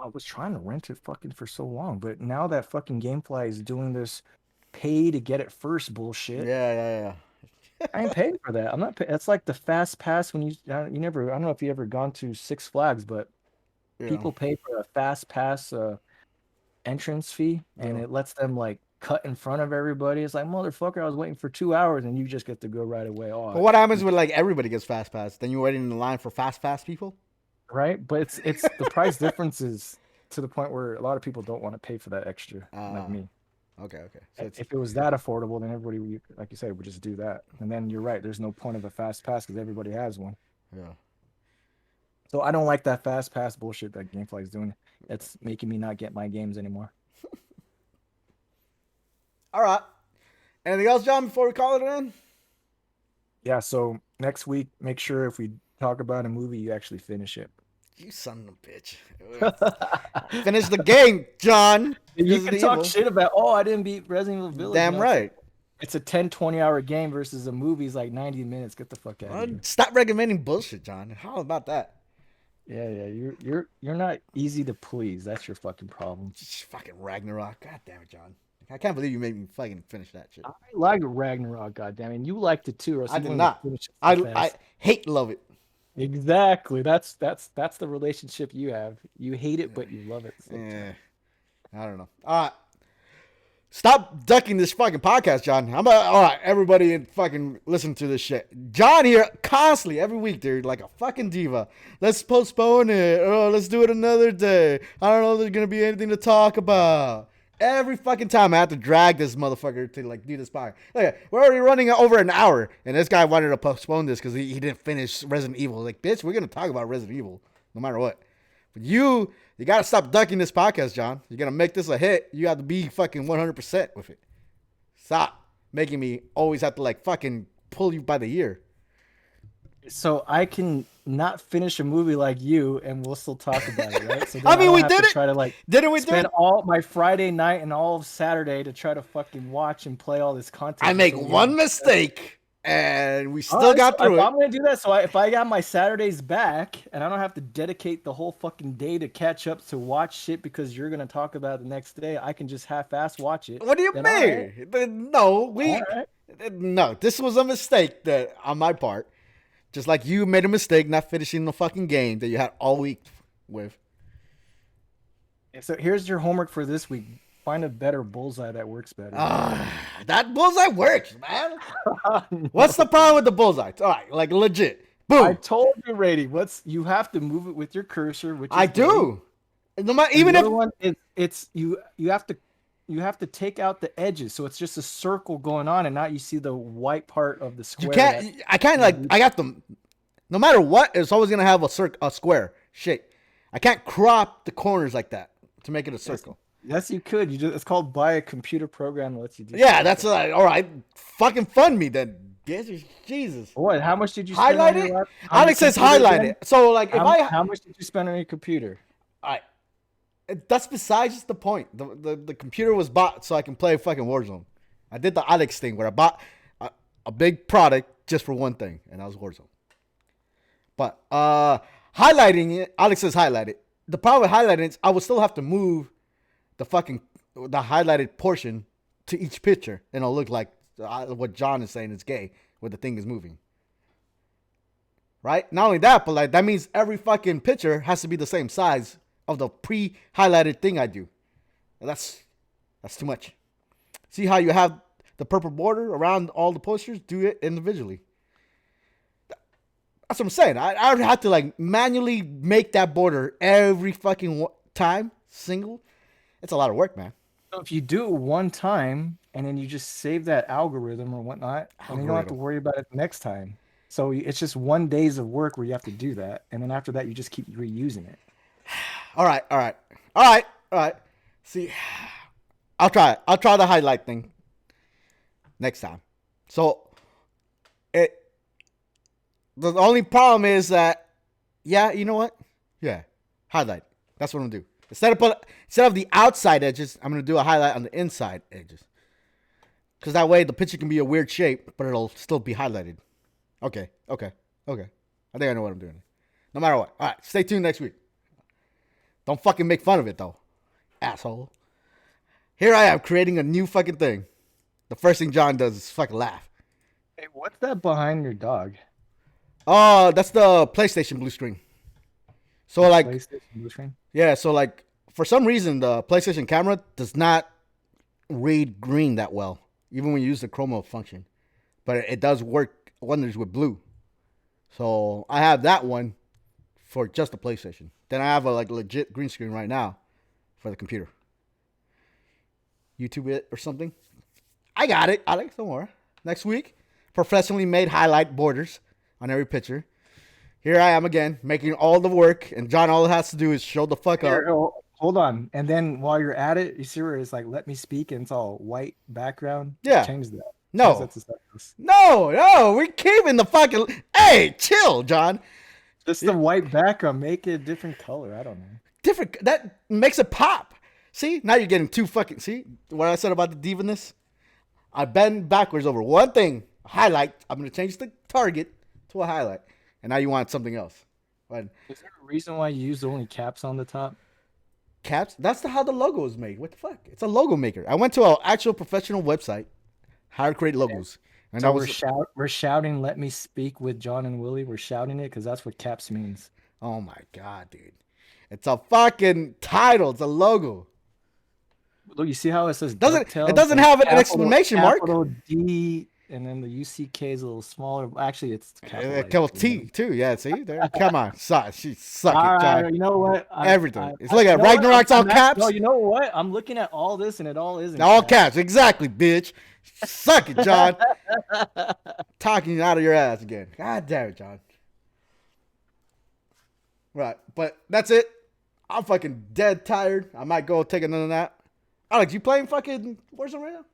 Speaker 2: I was trying to rent it fucking for so long, but now that fucking GameFly is doing this pay to get it first
Speaker 1: Yeah,
Speaker 2: bullshit,
Speaker 1: yeah,
Speaker 2: I ain't paying for that. I'm not paying. It's like the fast pass when you never. I don't know if you ever gone to Six Flags, but
Speaker 1: yeah.
Speaker 2: people pay for a fast pass entrance fee, and
Speaker 1: Yeah.
Speaker 2: it lets them like cut in front of everybody. It's like motherfucker, I was waiting for 2 hours, and you just get to go right away.
Speaker 1: But
Speaker 2: Oh,
Speaker 1: what happens when like everybody gets fast pass? Then you're waiting in the line for fast pass people?
Speaker 2: right? But it's the price difference is to the point where a lot of people don't want to pay for that extra, like me.
Speaker 1: Okay, okay. So it's
Speaker 2: If it was that affordable, then everybody, like you said, would just do that. And then you're right. There's no point of a fast pass because everybody has one.
Speaker 1: yeah.
Speaker 2: So I don't like that fast pass bullshit that GameFly is doing. It's making me not get my games anymore.
Speaker 1: All right. Anything else, John, before we call it in?
Speaker 2: Yeah. So next week, make sure if we talk about a movie, you actually finish it.
Speaker 1: You son of a bitch. Finish the game, John.
Speaker 2: You can talk
Speaker 1: Evil.
Speaker 2: shit about, oh, I didn't beat Resident Evil Village.
Speaker 1: Damn right.
Speaker 2: It's a 10, 20-hour game versus a movie's like 90 minutes. Get the fuck out of here.
Speaker 1: Stop recommending bullshit, John. How about that?
Speaker 2: Yeah, you're not easy to please. That's your fucking problem.
Speaker 1: Just fucking Ragnarok. God damn it, John. I can't believe you made me fucking finish that shit.
Speaker 2: I like Ragnarok, goddamn, and you liked it too. Or
Speaker 1: I did not.
Speaker 2: Finish it
Speaker 1: I
Speaker 2: so fast.
Speaker 1: I hate love it.
Speaker 2: Exactly. That's the relationship you have. You hate it, but you love it.
Speaker 1: Yeah. I don't know. All right. Stop ducking this fucking podcast, John. All right, everybody fucking listen to this shit. John here constantly every week, dude, like a fucking diva. Let's postpone it. Oh, let's do it another day. I don't know if there's gonna be anything to talk about. Every fucking time I have to drag this motherfucker to like do this podcast. Look, we're already running over an hour, and this guy wanted to postpone this because he didn't finish Resident Evil. Like, bitch, we're gonna talk about Resident Evil no matter what. But you gotta stop ducking this podcast, John. You're gonna make this a hit. You have to be fucking 100% with it. Stop making me always have to like fucking pull you by the ear.
Speaker 2: So I can not finish a movie like you, and we'll still talk about it, right? So
Speaker 1: I mean, we did it.
Speaker 2: Try to like
Speaker 1: Didn't we
Speaker 2: spend all my Friday night and all of Saturday to try to fucking watch and play all this content.
Speaker 1: I make one mistake, and we still got through it.
Speaker 2: I'm gonna do that. So if I got my Saturdays back, and I don't have to dedicate the whole fucking day to catch up to watch shit because you're gonna talk about it the next day, I can just half-ass watch it.
Speaker 1: What do you mean? Right. No, this was a mistake that on my part. Just like you made a mistake not finishing the fucking game that you had all week with.
Speaker 2: So here's your homework for this week. Find a better bullseye that works better.
Speaker 1: That bullseye works, man. What's the problem with the bullseye? All right, like legit. Boom.
Speaker 2: I told you, Rady. You have to move it with your cursor, which is
Speaker 1: I do. No matter, even if
Speaker 2: one, you have to take out the edges, so it's just a circle going on, and now you see the white part of the square.
Speaker 1: I got them. No matter what, it's always gonna have a square shape. I can't crop the corners like that to make it a circle.
Speaker 2: Yes, you could. It's called buy a computer program that lets you do.
Speaker 1: Yeah, that's all right. Fucking fund me then. Jesus.
Speaker 2: What? How much did you
Speaker 1: spend highlight on it? Alex says highlight it. So like,
Speaker 2: how much did you spend on your computer?
Speaker 1: That's besides the point. The computer was bought so I can play fucking Warzone. I did the Alex thing where I bought a big product just for one thing, and that was Warzone. But highlighting it, Alex says highlight it. The problem with highlighting is I would still have to move the highlighted portion to each picture, and it'll look like what John is saying is gay, where the thing is moving. Right? Not only that, but like that means every fucking picture has to be the same size of the pre-highlighted thing I do. And that's too much. See how you have the purple border around all the posters? Do it individually. That's what I'm saying. I would have to like manually make that border every fucking time, single. It's a lot of work, man.
Speaker 2: So if you do it one time and then you just save that algorithm or whatnot, and you don't have to worry about it next time. So it's just 1 day of work where you have to do that, and then after that you just keep reusing it.
Speaker 1: All right. See, I'll try the highlight thing next time. So, the only problem is that, you know what? Yeah, highlight. That's what I'm gonna do. Instead of the outside edges, I'm gonna do a highlight on the inside edges. Because that way the picture can be a weird shape, but it'll still be highlighted. Okay. I think I know what I'm doing. No matter what. All right, stay tuned next week. Don't fucking make fun of it, though. Asshole. Here I am creating a new fucking thing. The first thing John does is fucking laugh.
Speaker 2: Hey, what's that behind your dog?
Speaker 1: Oh, that's the PlayStation blue screen. So, like...
Speaker 2: PlayStation blue screen?
Speaker 1: Yeah, so, like, for some reason, the PlayStation camera does not read green that well. Even when you use the chroma function. But it does work wonders with blue. So, I have that one for just the PlayStation. Then I have a like legit green screen right now for the computer. YouTube it or something. I got it, Alex. Don't worry. Next week, professionally made highlight borders on every picture. Here I am again, making all the work, and John all it has to do is show the fuck up.
Speaker 2: Hold on, and then while you're at it, you see where it's like "Let me speak" and it's all white background.
Speaker 1: Yeah,
Speaker 2: change that.
Speaker 1: No, we're keeping the fucking. Hey, chill, John.
Speaker 2: Just the white background. Make it a different color. I don't know.
Speaker 1: Different. That makes it pop. See? Now you're getting too fucking... See what I said about the divanness? I bend backwards over one thing. A highlight. I'm going to change the target to a highlight. And now you want something else. But,
Speaker 2: is there a reason why you use only caps on the top?
Speaker 1: Caps? That's how the logo is made. What the fuck? It's a logo maker. I went to an actual professional website. How to create logos. And
Speaker 2: so we're shouting "Let me speak" with John and Willie. We're shouting it because that's what caps means.
Speaker 1: Oh my god, dude! It's a fucking title. It's a logo.
Speaker 2: Look, you see how it says?
Speaker 1: It doesn't have an exclamation mark.
Speaker 2: D and then the UCK is a little smaller. Actually, it's capitalized.
Speaker 1: Kill T too. Yeah, see there. Come on, suck
Speaker 2: All
Speaker 1: it, John.
Speaker 2: right, you know what?
Speaker 1: Everything. It's look at
Speaker 2: You know what?
Speaker 1: Ragnarok's all
Speaker 2: No,
Speaker 1: caps.
Speaker 2: you know what? I'm looking at all this, and it all is in
Speaker 1: All
Speaker 2: caps.
Speaker 1: caps, exactly, bitch. Suck it, John. Talking out of your ass again. God damn it, John. Right, but that's it. I'm fucking dead tired. I might go take another nap. Alex, you playing fucking Warzone right now?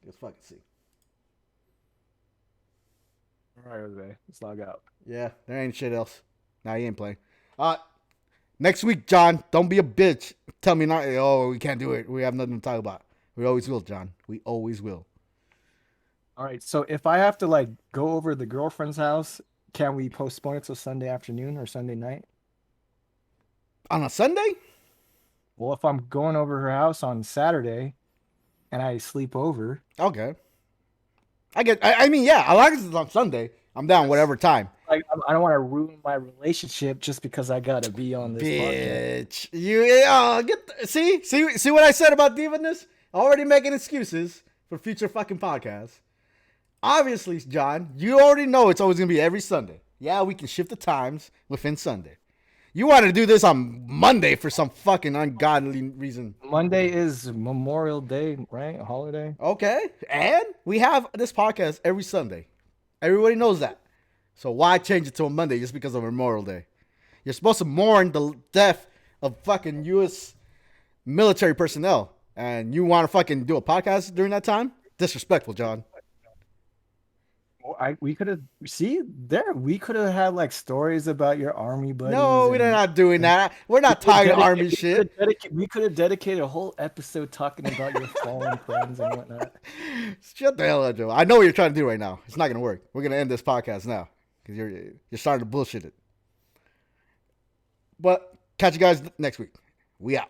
Speaker 1: Let's fucking see.
Speaker 2: All right, Jose, let's log out.
Speaker 1: Yeah, there ain't shit else. Nah, he ain't playing. Next week, John, don't be a bitch. Tell me not. Oh, we can't do it. We have nothing to talk about. We always will, John. We always will.
Speaker 2: All right, so if I have to like go over the girlfriend's house, can we postpone it till Sunday afternoon or Sunday night?
Speaker 1: On a Sunday?
Speaker 2: Well, if I'm going over her house on Saturday and I sleep over,
Speaker 1: Okay. I mean, yeah, as long as it's on Sunday, I'm down whatever time.
Speaker 2: like I don't want to ruin my relationship just because I gotta be on this podcast.
Speaker 1: Bitch, see what I said about divaness? Already making excuses for future fucking podcasts. Obviously, John, you already know it's always gonna be every Sunday. Yeah, we can shift the times within Sunday. You wanted to do this on Monday for some fucking ungodly reason.
Speaker 2: Monday is Memorial Day, right? A holiday.
Speaker 1: Okay, and we have this podcast every Sunday. Everybody knows that. So why change it to a Monday just because of Memorial Day? You're supposed to mourn the death of fucking U.S. military personnel, and you want to fucking do a podcast during that time? Disrespectful, John.
Speaker 2: We could have we could have had like stories about your army buddies.
Speaker 1: No, we're not doing that. We're not talking army shit.
Speaker 2: We could have dedicated a whole episode talking about your fallen friends and whatnot.
Speaker 1: Shut the hell up, Joe. I know what you're trying to do right now. It's not gonna work. We're gonna end this podcast now because you're starting to bullshit it. But catch you guys next week. We out.